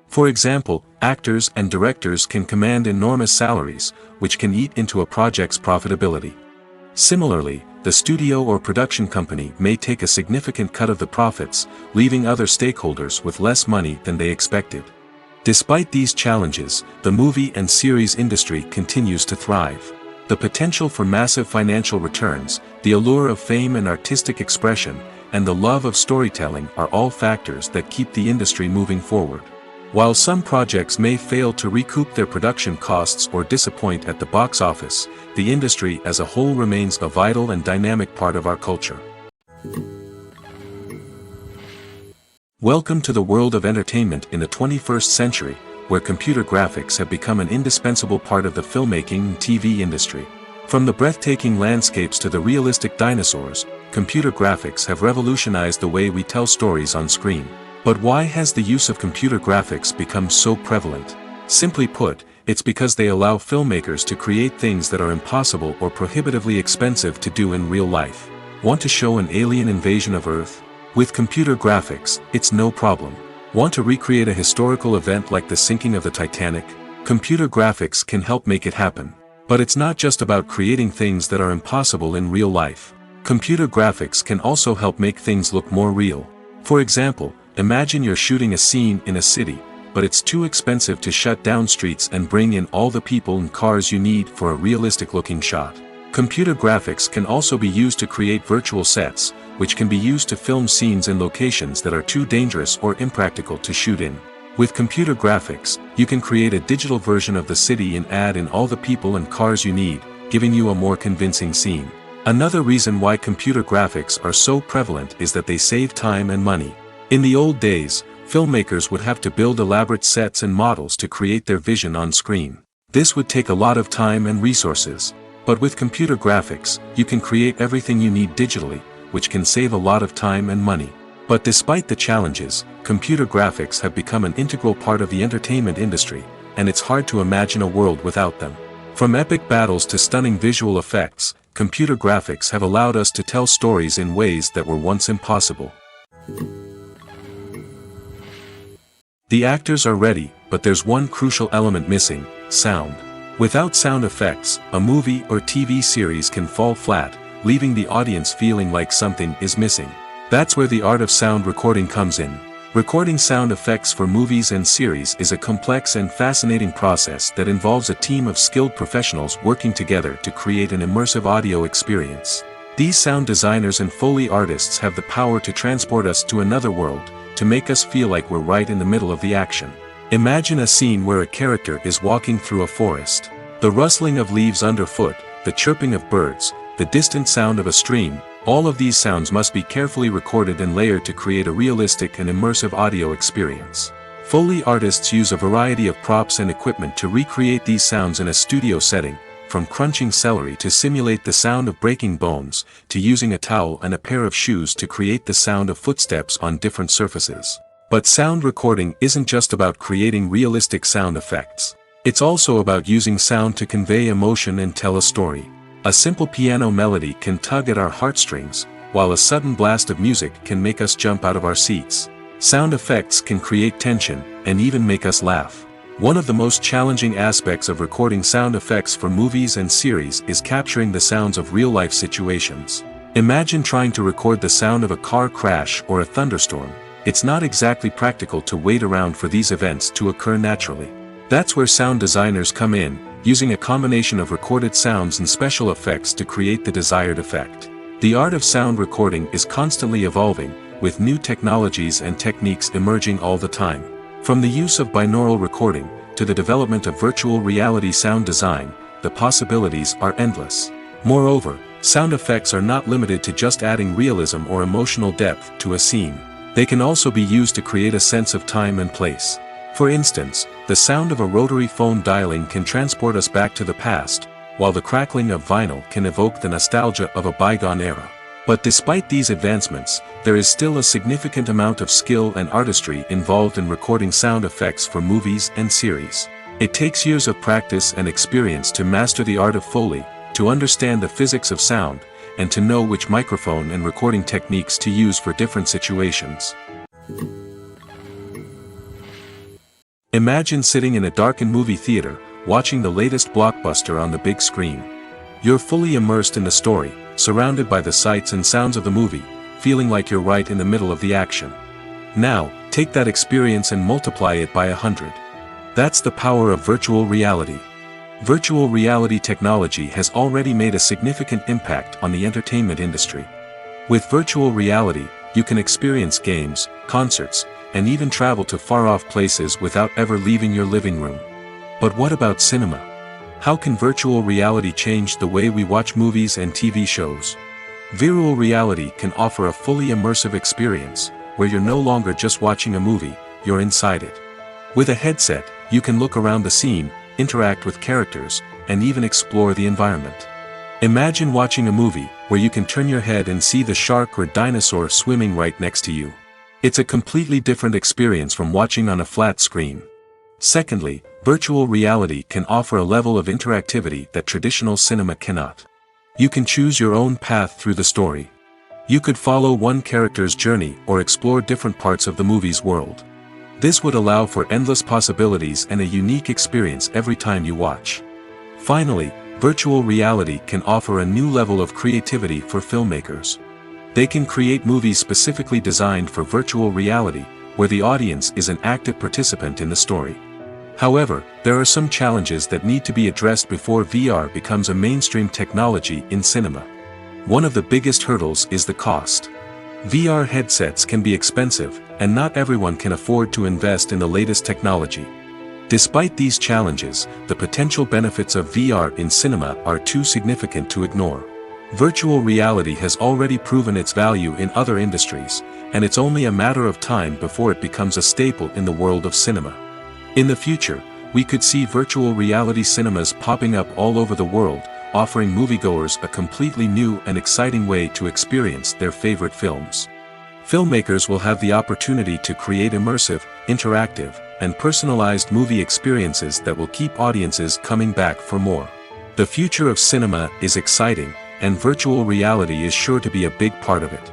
For example, actors and directors can command enormous salaries, which can eat into a project's profitability. Similarly, the studio or production company may take a significant cut of the profits, leaving other stakeholders with less money than they expected. Despite these challenges, the movie and series industry continues to thrive. The potential for massive financial returns, the allure of fame and artistic expression, and the love of storytelling are all factors that keep the industry moving forward. While some projects may fail to recoup their production costs or disappoint at the box office, the industry as a whole remains a vital and dynamic part of our culture. Welcome to the world of entertainment in the 21st century, where computer graphics have become an indispensable part of the filmmaking and TV industry. From the breathtaking landscapes to the realistic dinosaurs, computer graphics have revolutionized the way we tell stories on screen. But why has the use of computer graphics become so prevalent? Simply put, it's because they allow filmmakers to create things that are impossible or prohibitively expensive to do in real life. Want to show an alien invasion of Earth? With computer graphics, it's no problem. Want to recreate a historical event like the sinking of the Titanic? Computer graphics can help make it happen. But it's not just about creating things that are impossible in real life. Computer graphics can also help make things look more real. For example, imagine you're shooting a scene in a city, but it's too expensive to shut down streets and bring in all the people and cars you need for a realistic-looking shot. Computer graphics can also be used to create virtual sets, which can be used to film scenes in locations that are too dangerous or impractical to shoot in. With computer graphics, you can create a digital version of the city and add in all the people and cars you need, giving you a more convincing scene. Another reason why computer graphics are so prevalent is that they save time and money. In the old days, Filmmakers would have to build elaborate sets and models to create their vision on screen. This would take a lot of time and resources. But with computer graphics, you can create everything you need digitally, which can save a lot of time and money. But despite the challenges, computer graphics have become an integral part of the entertainment industry, and it's hard to imagine a world without them. From epic battles to stunning visual effects, computer graphics have allowed us to tell stories in ways that were once impossible. The actors are ready, but there's one crucial element missing: sound. Without sound effects, a movie or TV series can fall flat, leaving the audience feeling like something is missing. That's where the art of sound recording comes in. Recording sound effects for movies and series is a complex and fascinating process that involves a team of skilled professionals working together to create an immersive audio experience. These sound designers and Foley artists have the power to transport us to another world, to make us feel like we're right in the middle of the action. Imagine a scene where a character is walking through a forest. The rustling of leaves underfoot, the chirping of birds, the distant sound of a stream, all of these sounds must be carefully recorded and layered to create a realistic and immersive audio experience. Foley artists use a variety of props and equipment to recreate these sounds in a studio setting, from crunching celery to simulate the sound of breaking bones, to using a towel and a pair of shoes to create the sound of footsteps on different surfaces. But sound recording isn't just about creating realistic sound effects. It's also about using sound to convey emotion and tell a story. A simple piano melody can tug at our heartstrings, while a sudden blast of music can make us jump out of our seats. Sound effects can create tension, and even make us laugh. One of the most challenging aspects of recording sound effects for movies and series is capturing the sounds of real-life situations. Imagine trying to record the sound of a car crash or a thunderstorm. It's not exactly practical to wait around for these events to occur naturally. That's where sound designers come in, using a combination of recorded sounds and special effects to create the desired effect. The art of sound recording is constantly evolving, with new technologies and techniques emerging all the time. From the use of binaural recording, to the development of virtual reality sound design, the possibilities are endless. Moreover, sound effects are not limited to just adding realism or emotional depth to a scene. They can also be used to create a sense of time and place. For instance, the sound of a rotary phone dialing can transport us back to the past, while the crackling of vinyl can evoke the nostalgia of a bygone era. But despite these advancements, there is still a significant amount of skill and artistry involved in recording sound effects for movies and series. It takes years of practice and experience to master the art of Foley, to understand the physics of sound, and to know which microphone and recording techniques to use for different situations. Imagine sitting in a darkened movie theater, watching the latest blockbuster on the big screen. You're fully immersed in the story, surrounded by the sights and sounds of the movie, feeling like you're right in the middle of the action. Now, take that experience and multiply it by 100. That's the power of virtual reality. Virtual reality technology has already made a significant impact on the entertainment industry. With virtual reality, you can experience games, concerts, and even travel to far-off places without ever leaving your living room. But what about cinema? How can virtual reality change the way we watch movies and TV shows? Virtual reality can offer a fully immersive experience, where you're no longer just watching a movie, you're inside it. With a headset, you can look around the scene, interact with characters, and even explore the environment. Imagine watching a movie where you can turn your head and see the shark or dinosaur swimming right next to you. It's a completely different experience from watching on a flat screen. Secondly, virtual reality can offer a level of interactivity that traditional cinema cannot. You can choose your own path through the story. You could follow one character's journey or explore different parts of the movie's world. This would allow for endless possibilities and a unique experience every time you watch. Finally, virtual reality can offer a new level of creativity for filmmakers. They can create movies specifically designed for virtual reality, where the audience is an active participant in the story. However, there are some challenges that need to be addressed before VR becomes a mainstream technology in cinema. One of the biggest hurdles is the cost. VR headsets can be expensive, and not everyone can afford to invest in the latest technology. Despite these challenges, the potential benefits of VR in cinema are too significant to ignore. Virtual reality has already proven its value in other industries, and it's only a matter of time before it becomes a staple in the world of cinema. In the future, we could see virtual reality cinemas popping up all over the world, offering moviegoers a completely new and exciting way to experience their favorite films. Filmmakers will have the opportunity to create immersive, interactive, and personalized movie experiences that will keep audiences coming back for more. The future of cinema is exciting, and virtual reality is sure to be a big part of it.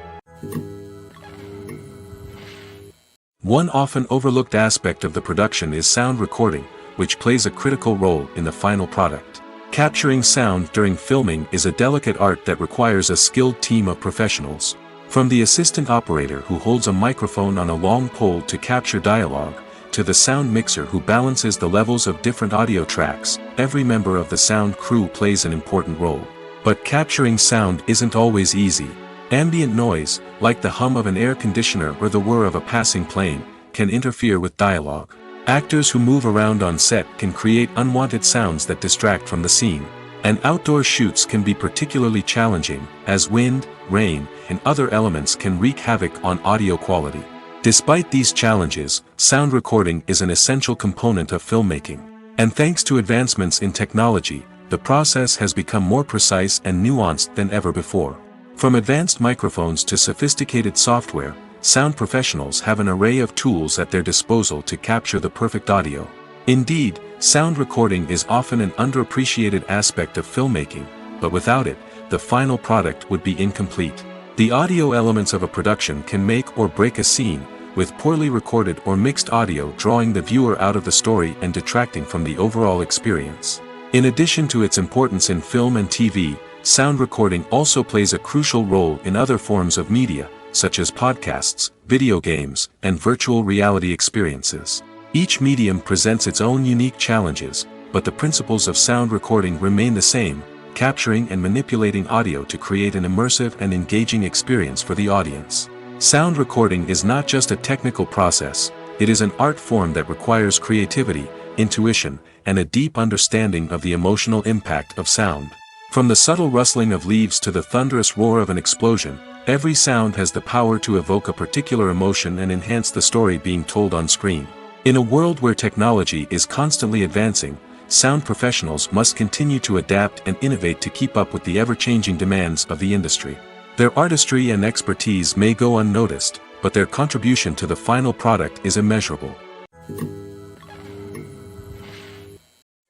One often overlooked aspect of the production is sound recording, which plays a critical role in the final product. Capturing sound during filming is a delicate art that requires a skilled team of professionals. From the assistant operator who holds a microphone on a long pole to capture dialogue, to the sound mixer who balances the levels of different audio tracks, every member of the sound crew plays an important role. But capturing sound isn't always easy. Ambient noise, like the hum of an air conditioner or the whir of a passing plane, can interfere with dialogue. Actors who move around on set can create unwanted sounds that distract from the scene. And outdoor shoots can be particularly challenging, as wind, rain, and other elements can wreak havoc on audio quality. Despite these challenges, sound recording is an essential component of filmmaking. And thanks to advancements in technology, the process has become more precise and nuanced than ever before. From advanced microphones to sophisticated software, sound professionals have an array of tools at their disposal to capture the perfect audio. Indeed, sound recording is often an underappreciated aspect of filmmaking, but without it, the final product would be incomplete. The audio elements of a production can make or break a scene, with poorly recorded or mixed audio drawing the viewer out of the story and detracting from the overall experience. In addition to its importance in film and TV, sound recording also plays a crucial role in other forms of media, such as podcasts, video games, and virtual reality experiences. Each medium presents its own unique challenges, but the principles of sound recording remain the same, capturing and manipulating audio to create an immersive and engaging experience for the audience. Sound recording is not just a technical process, it is an art form that requires creativity, intuition, and a deep understanding of the emotional impact of sound. From the subtle rustling of leaves to the thunderous roar of an explosion, every sound has the power to evoke a particular emotion and enhance the story being told on screen. In a world where technology is constantly advancing, sound professionals must continue to adapt and innovate to keep up with the ever-changing demands of the industry. Their artistry and expertise may go unnoticed, but their contribution to the final product is immeasurable.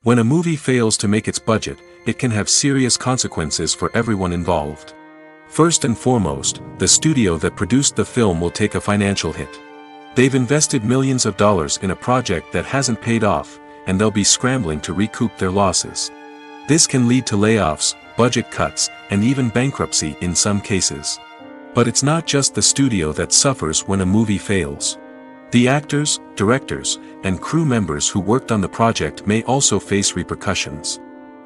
When a movie fails to make its budget, it can have serious consequences for everyone involved. First and foremost, the studio that produced the film will take a financial hit. They've invested millions of dollars in a project that hasn't paid off, and they'll be scrambling to recoup their losses. This can lead to layoffs, budget cuts, and even bankruptcy in some cases. But it's not just the studio that suffers when a movie fails. The actors, directors, and crew members who worked on the project may also face repercussions.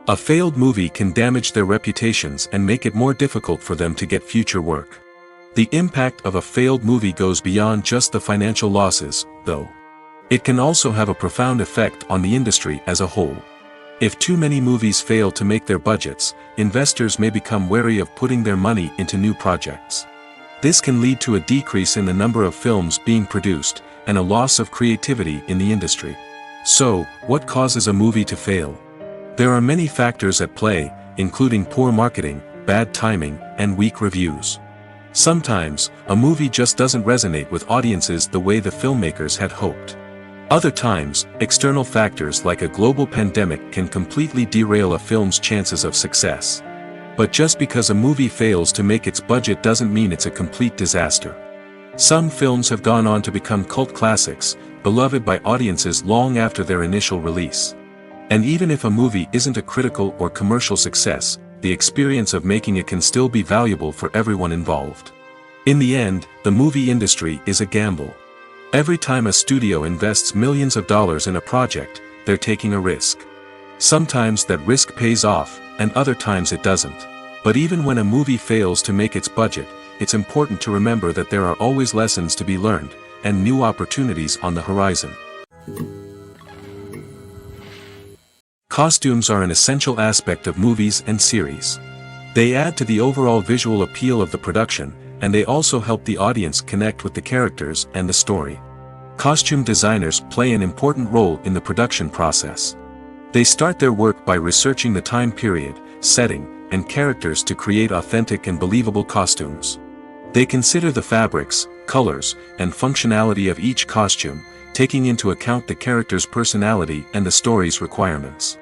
A failed movie can damage their reputations and make it more difficult for them to get future work. The impact of a failed movie goes beyond just the financial losses, though. It can also have a profound effect on the industry as a whole. If too many movies fail to make their budgets, investors may become wary of putting their money into new projects. This can lead to a decrease in the number of films being produced, and a loss of creativity in the industry. So, what causes a movie to fail? There are many factors at play, including poor marketing, bad timing, and weak reviews. Sometimes, a movie just doesn't resonate with audiences the way the filmmakers had hoped. Other times, external factors like a global pandemic can completely derail a film's chances of success. But just because a movie fails to make its budget doesn't mean it's a complete disaster. Some films have gone on to become cult classics, beloved by audiences long after their initial release. And even if a movie isn't a critical or commercial success, the experience of making it can still be valuable for everyone involved. In the end, the movie industry is a gamble. Every time a studio invests millions of dollars in a project, they're taking a risk. Sometimes that risk pays off, and other times it doesn't. But even when a movie fails to make its budget, it's important to remember that there are always lessons to be learned, and new opportunities on the horizon. Costumes are an essential aspect of movies and series. They add to the overall visual appeal of the production, and they also help the audience connect with the characters and the story. Costume designers play an important role in the production process. They start their work by researching the time period, setting, and characters to create authentic and believable costumes. They consider the fabrics, colors, and functionality of each costume, taking into account the character's personality and the story's requirements.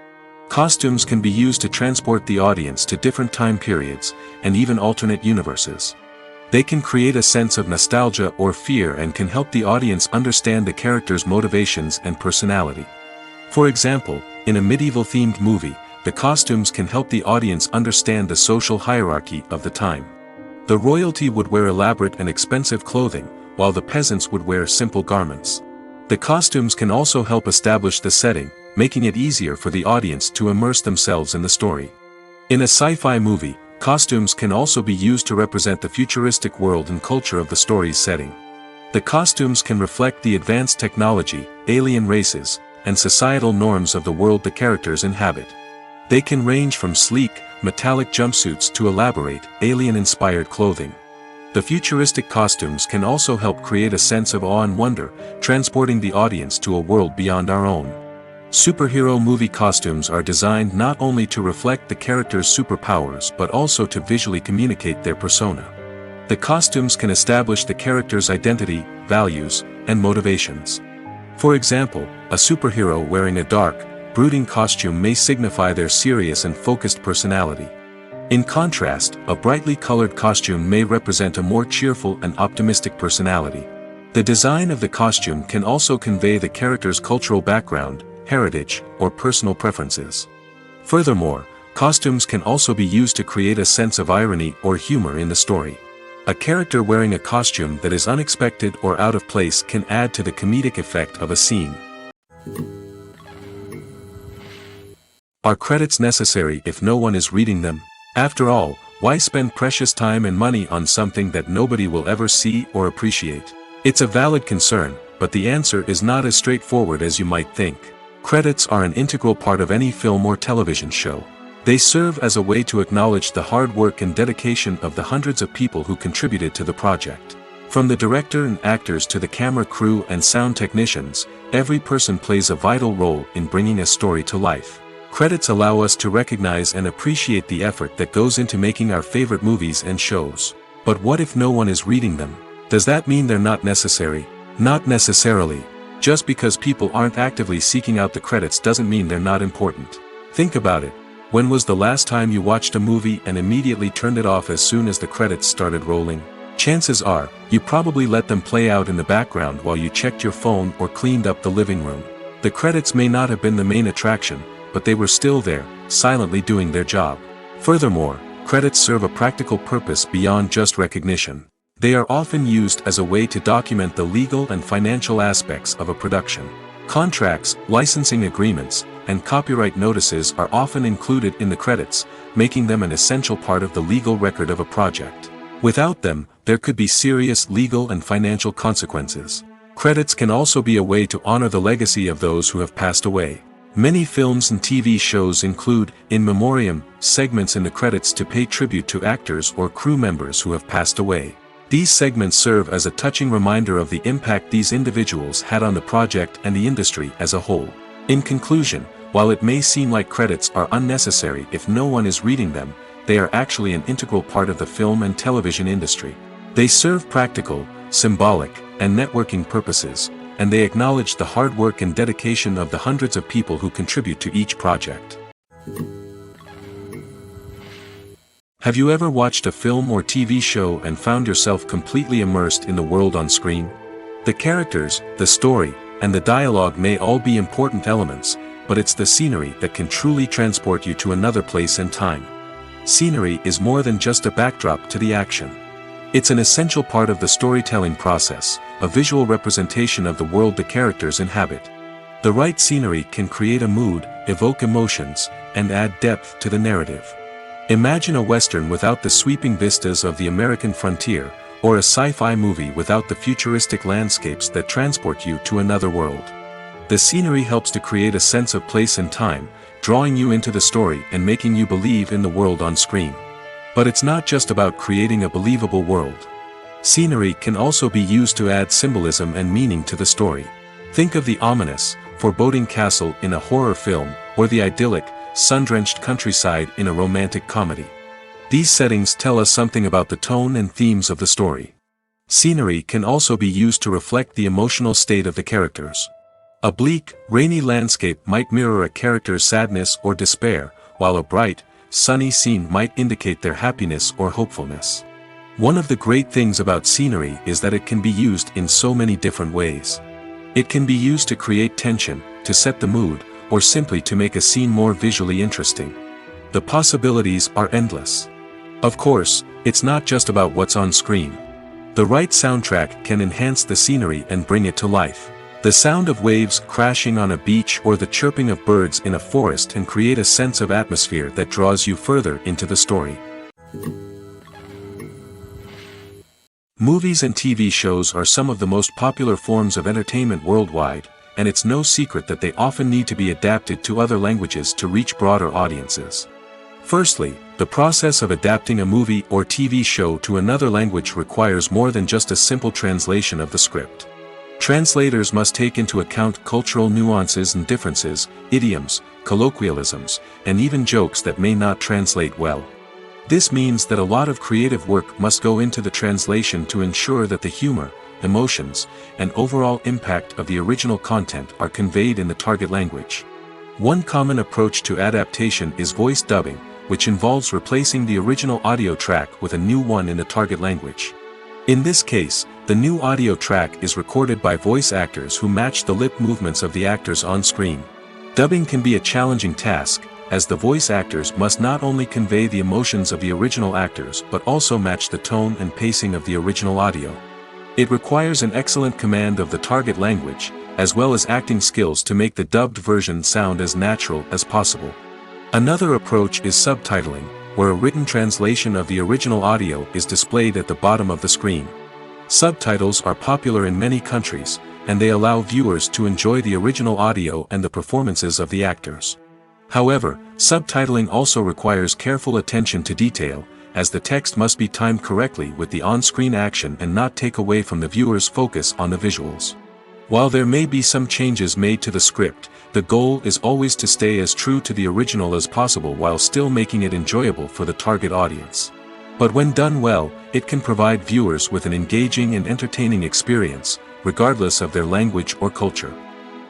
Costumes can be used to transport the audience to different time periods, and even alternate universes. They can create a sense of nostalgia or fear and can help the audience understand the character's motivations and personality. For example, in a medieval-themed movie, the costumes can help the audience understand the social hierarchy of the time. The royalty would wear elaborate and expensive clothing, while the peasants would wear simple garments. The costumes can also help establish the setting, making it easier for the audience to immerse themselves in the story. In a sci-fi movie, costumes can also be used to represent the futuristic world and culture of the story's setting. The costumes can reflect the advanced technology, alien races, and societal norms of the world the characters inhabit. They can range from sleek, metallic jumpsuits to elaborate, alien-inspired clothing. The futuristic costumes can also help create a sense of awe and wonder, transporting the audience to a world beyond our own. Superhero movie costumes are designed not only to reflect the character's superpowers but also to visually communicate their persona. The costumes can establish the character's identity, values, and motivations. For example, a superhero wearing a dark, brooding costume may signify their serious and focused personality. In contrast, a brightly colored costume may represent a more cheerful and optimistic personality. The design of the costume can also convey the character's cultural background, heritage, or personal preferences. Furthermore, costumes can also be used to create a sense of irony or humor in the story. A character wearing a costume that is unexpected or out of place can add to the comedic effect of a scene. Are credits necessary if no one is reading them? After all, why spend precious time and money on something that nobody will ever see or appreciate? It's a valid concern, but the answer is not as straightforward as you might think. Credits are an integral part of any film or television show. They serve as a way to acknowledge the hard work and dedication of the hundreds of people who contributed to the project. From the director and actors to the camera crew and sound technicians, every person plays a vital role in bringing a story to life. Credits allow us to recognize and appreciate the effort that goes into making our favorite movies and shows. But what if no one is reading them? Does that mean they're not necessary? Not necessarily. Just because people aren't actively seeking out the credits doesn't mean they're not important. Think about it. When was the last time you watched a movie and immediately turned it off as soon as the credits started rolling? Chances are, you probably let them play out in the background while you checked your phone or cleaned up the living room. The credits may not have been the main attraction, but they were still there, silently doing their job. Furthermore, credits serve a practical purpose beyond just recognition. They are often used as a way to document the legal and financial aspects of a production. Contracts, licensing agreements, and copyright notices are often included in the credits, making them an essential part of the legal record of a project. Without them, there could be serious legal and financial consequences. Credits can also be a way to honor the legacy of those who have passed away. Many films and TV shows include, in memoriam, segments in the credits to pay tribute to actors or crew members who have passed away. These segments serve as a touching reminder of the impact these individuals had on the project and the industry as a whole. In conclusion, while it may seem like credits are unnecessary if no one is reading them, they are actually an integral part of the film and television industry. They serve practical, symbolic, and networking purposes, and they acknowledge the hard work and dedication of the hundreds of people who contribute to each project. Have you ever watched a film or TV show and found yourself completely immersed in the world on screen? The characters, the story, and the dialogue may all be important elements, but it's the scenery that can truly transport you to another place and time. Scenery is more than just a backdrop to the action. It's an essential part of the storytelling process, a visual representation of the world the characters inhabit. The right scenery can create a mood, evoke emotions, and add depth to the narrative. Imagine a Western without the sweeping vistas of the American frontier, or a sci-fi movie without the futuristic landscapes that transport you to another world. The scenery helps to create a sense of place and time, drawing you into the story and making you believe in the world on screen. But it's not just about creating a believable world. Scenery can also be used to add symbolism and meaning to the story. Think of the ominous, foreboding castle in a horror film, or the idyllic, sun-drenched countryside in a romantic comedy. These settings tell us something about the tone and themes of the story. Scenery can also be used to reflect the emotional state of the characters. A bleak, rainy landscape might mirror a character's sadness or despair, while a bright, sunny scene might indicate their happiness or hopefulness. One of the great things about scenery is that it can be used in so many different ways. It can be used to create tension, to set the mood, or simply to make a scene more visually interesting. The possibilities are endless. Of course, it's not just about what's on screen. The right soundtrack can enhance the scenery and bring it to life. The sound of waves crashing on a beach or the chirping of birds in a forest can create a sense of atmosphere that draws you further into the story. Movies and TV shows are some of the most popular forms of entertainment worldwide, and it's no secret that they often need to be adapted to other languages to reach broader audiences. Firstly, the process of adapting a movie or TV show to another language requires more than just a simple translation of the script. Translators must take into account cultural nuances and differences, idioms, colloquialisms, and even jokes that may not translate well. This means that a lot of creative work must go into the translation to ensure that the humor, emotions, and overall impact of the original content are conveyed in the target language. One common approach to adaptation is voice dubbing, which involves replacing the original audio track with a new one in the target language. In this case, the new audio track is recorded by voice actors who match the lip movements of the actors on screen. Dubbing can be a challenging task, as the voice actors must not only convey the emotions of the original actors but also match the tone and pacing of the original audio. It requires an excellent command of the target language, as well as acting skills to make the dubbed version sound as natural as possible. Another approach is subtitling, where a written translation of the original audio is displayed at the bottom of the screen. Subtitles are popular in many countries, and they allow viewers to enjoy the original audio and the performances of the actors. However, subtitling also requires careful attention to detail, as the text must be timed correctly with the on-screen action and not take away from the viewer's focus on the visuals. While there may be some changes made to the script, the goal is always to stay as true to the original as possible while still making it enjoyable for the target audience. But when done well, it can provide viewers with an engaging and entertaining experience, regardless of their language or culture.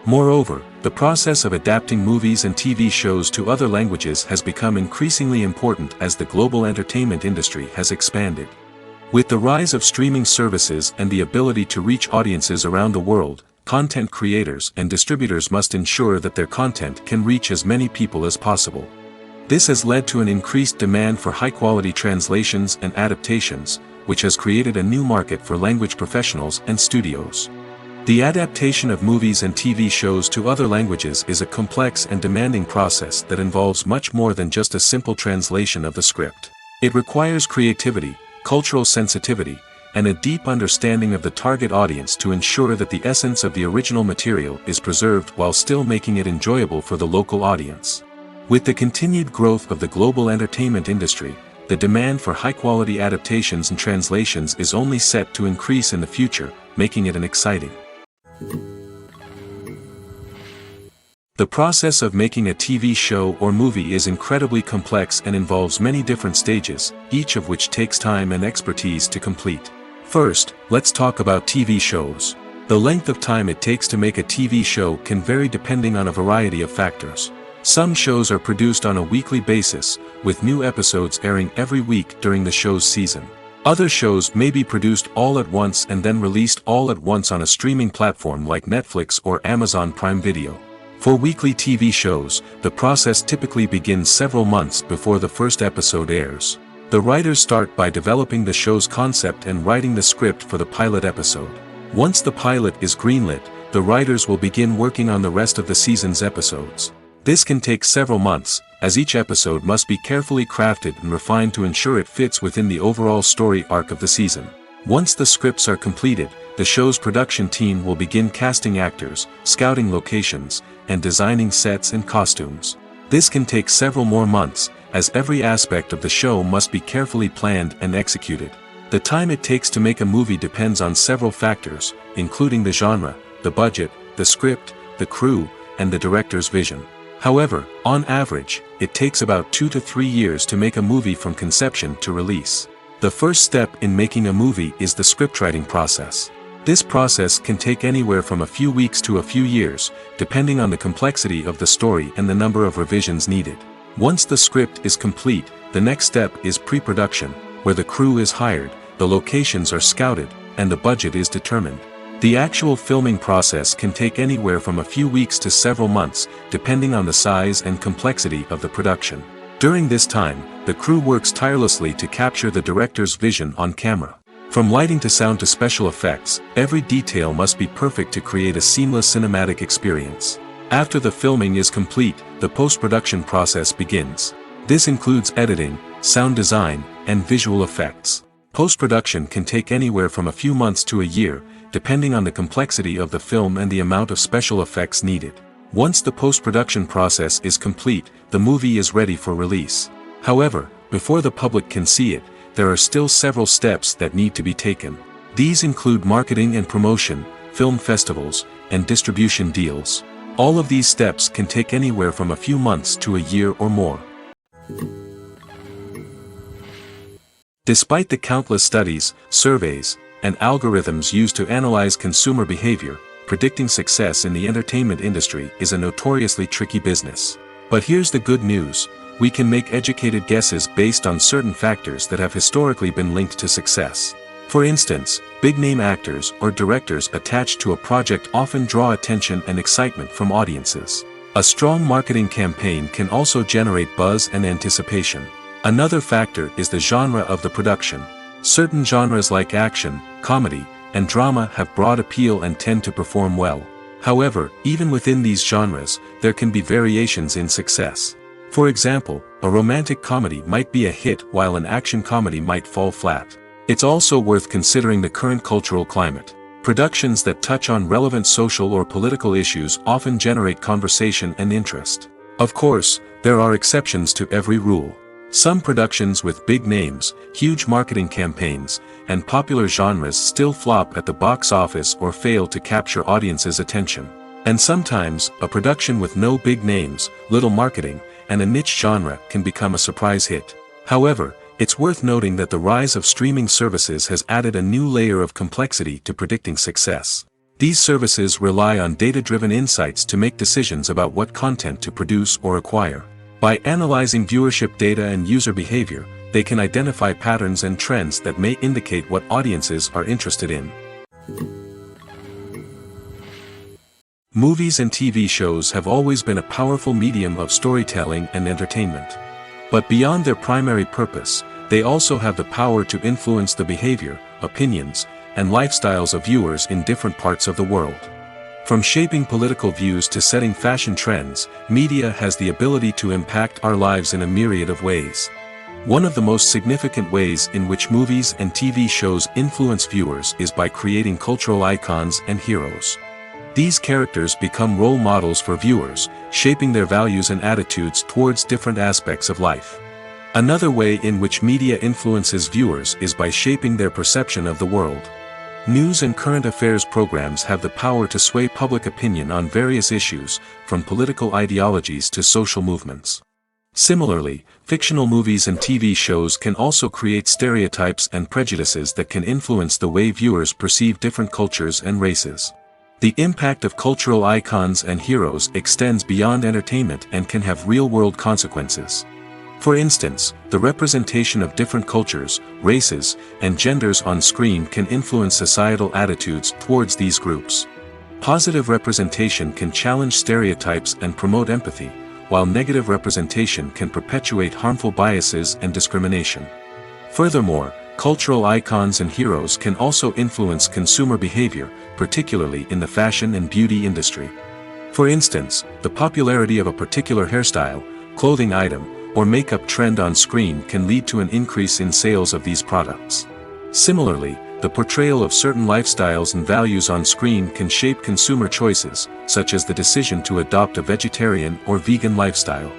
Moreover, the process of adapting movies and TV shows to other languages has become increasingly important as the global entertainment industry has expanded. With the rise of streaming services and the ability to reach audiences around the world, content creators and distributors must ensure that their content can reach as many people as possible. This has led to an increased demand for high-quality translations and adaptations, which has created a new market for language professionals and studios. The adaptation of movies and TV shows to other languages is a complex and demanding process that involves much more than just a simple translation of the script. It requires creativity, cultural sensitivity, and a deep understanding of the target audience to ensure that the essence of the original material is preserved while still making it enjoyable for the local audience. With the continued growth of the global entertainment industry, the demand for high-quality adaptations and translations is only set to increase in the future, making it an exciting. The process of making a TV show or movie is incredibly complex and involves many different stages, each of which takes time and expertise to complete. First, let's talk about TV shows. The length of time it takes to make a TV show can vary depending on a variety of factors. Some shows are produced on a weekly basis, with new episodes airing every week during the show's season. Other shows may be produced all at once and then released all at once on a streaming platform like Netflix or Amazon Prime Video. For weekly TV shows, the process typically begins several months before the first episode airs. The writers start by developing the show's concept and writing the script for the pilot episode. Once the pilot is greenlit, the writers will begin working on the rest of the season's episodes. This can take several months, as each episode must be carefully crafted and refined to ensure it fits within the overall story arc of the season. Once the scripts are completed, the show's production team will begin casting actors, scouting locations, and designing sets and costumes. This can take several more months, as every aspect of the show must be carefully planned and executed. The time it takes to make a movie depends on several factors, including the genre, the budget, the script, the crew, and the director's vision. However, on average, it takes about 2 to 3 years to make a movie from conception to release. The first step in making a movie is the scriptwriting process. This process can take anywhere from a few weeks to a few years, depending on the complexity of the story and the number of revisions needed. Once the script is complete, the next step is pre-production, where the crew is hired, the locations are scouted, and the budget is determined. The actual filming process can take anywhere from a few weeks to several months, depending on the size and complexity of the production. During this time, the crew works tirelessly to capture the director's vision on camera. From lighting to sound to special effects, every detail must be perfect to create a seamless cinematic experience. After the filming is complete, the post-production process begins. This includes editing, sound design, and visual effects. Post-production can take anywhere from a few months to a year, depending on the complexity of the film and the amount of special effects needed. Once the post-production process is complete, the movie is ready for release. However, before the public can see it, there are still several steps that need to be taken. These include marketing and promotion, film festivals, and distribution deals. All of these steps can take anywhere from a few months to a year or more. Despite the countless studies, surveys, and algorithms used to analyze consumer behavior, predicting success in the entertainment industry is a notoriously tricky business. But here's the good news: we can make educated guesses based on certain factors that have historically been linked to success. For instance, big-name actors or directors attached to a project often draw attention and excitement from audiences. A strong marketing campaign can also generate buzz and anticipation. Another factor is the genre of the production. Certain genres like action, comedy, and drama have broad appeal and tend to perform well. However, even within these genres, there can be variations in success. For example, a romantic comedy might be a hit while an action comedy might fall flat. It's also worth considering the current cultural climate. Productions that touch on relevant social or political issues often generate conversation and interest. Of course, there are exceptions to every rule. Some productions with big names, huge marketing campaigns, and popular genres still flop at the box office or fail to capture audiences' attention. And sometimes, a production with no big names, little marketing, and a niche genre can become a surprise hit. However, it's worth noting that the rise of streaming services has added a new layer of complexity to predicting success. These services rely on data-driven insights to make decisions about what content to produce or acquire. By analyzing viewership data and user behavior, they can identify patterns and trends that may indicate what audiences are interested in. Movies and TV shows have always been a powerful medium of storytelling and entertainment. But beyond their primary purpose, they also have the power to influence the behavior, opinions, and lifestyles of viewers in different parts of the world. From shaping political views to setting fashion trends, media has the ability to impact our lives in a myriad of ways. One of the most significant ways in which movies and TV shows influence viewers is by creating cultural icons and heroes. These characters become role models for viewers, shaping their values and attitudes towards different aspects of life. Another way in which media influences viewers is by shaping their perception of the world. News and current affairs programs have the power to sway public opinion on various issues, from political ideologies to social movements. Similarly, fictional movies and TV shows can also create stereotypes and prejudices that can influence the way viewers perceive different cultures and races. The impact of cultural icons and heroes extends beyond entertainment and can have real-world consequences. For instance, the representation of different cultures, races, and genders on screen can influence societal attitudes towards these groups. Positive representation can challenge stereotypes and promote empathy, while negative representation can perpetuate harmful biases and discrimination. Furthermore, cultural icons and heroes can also influence consumer behavior, particularly in the fashion and beauty industry. For instance, the popularity of a particular hairstyle, clothing item, or makeup trend on screen can lead to an increase in sales of these products. Similarly, the portrayal of certain lifestyles and values on screen can shape consumer choices, such as the decision to adopt a vegetarian or vegan lifestyle.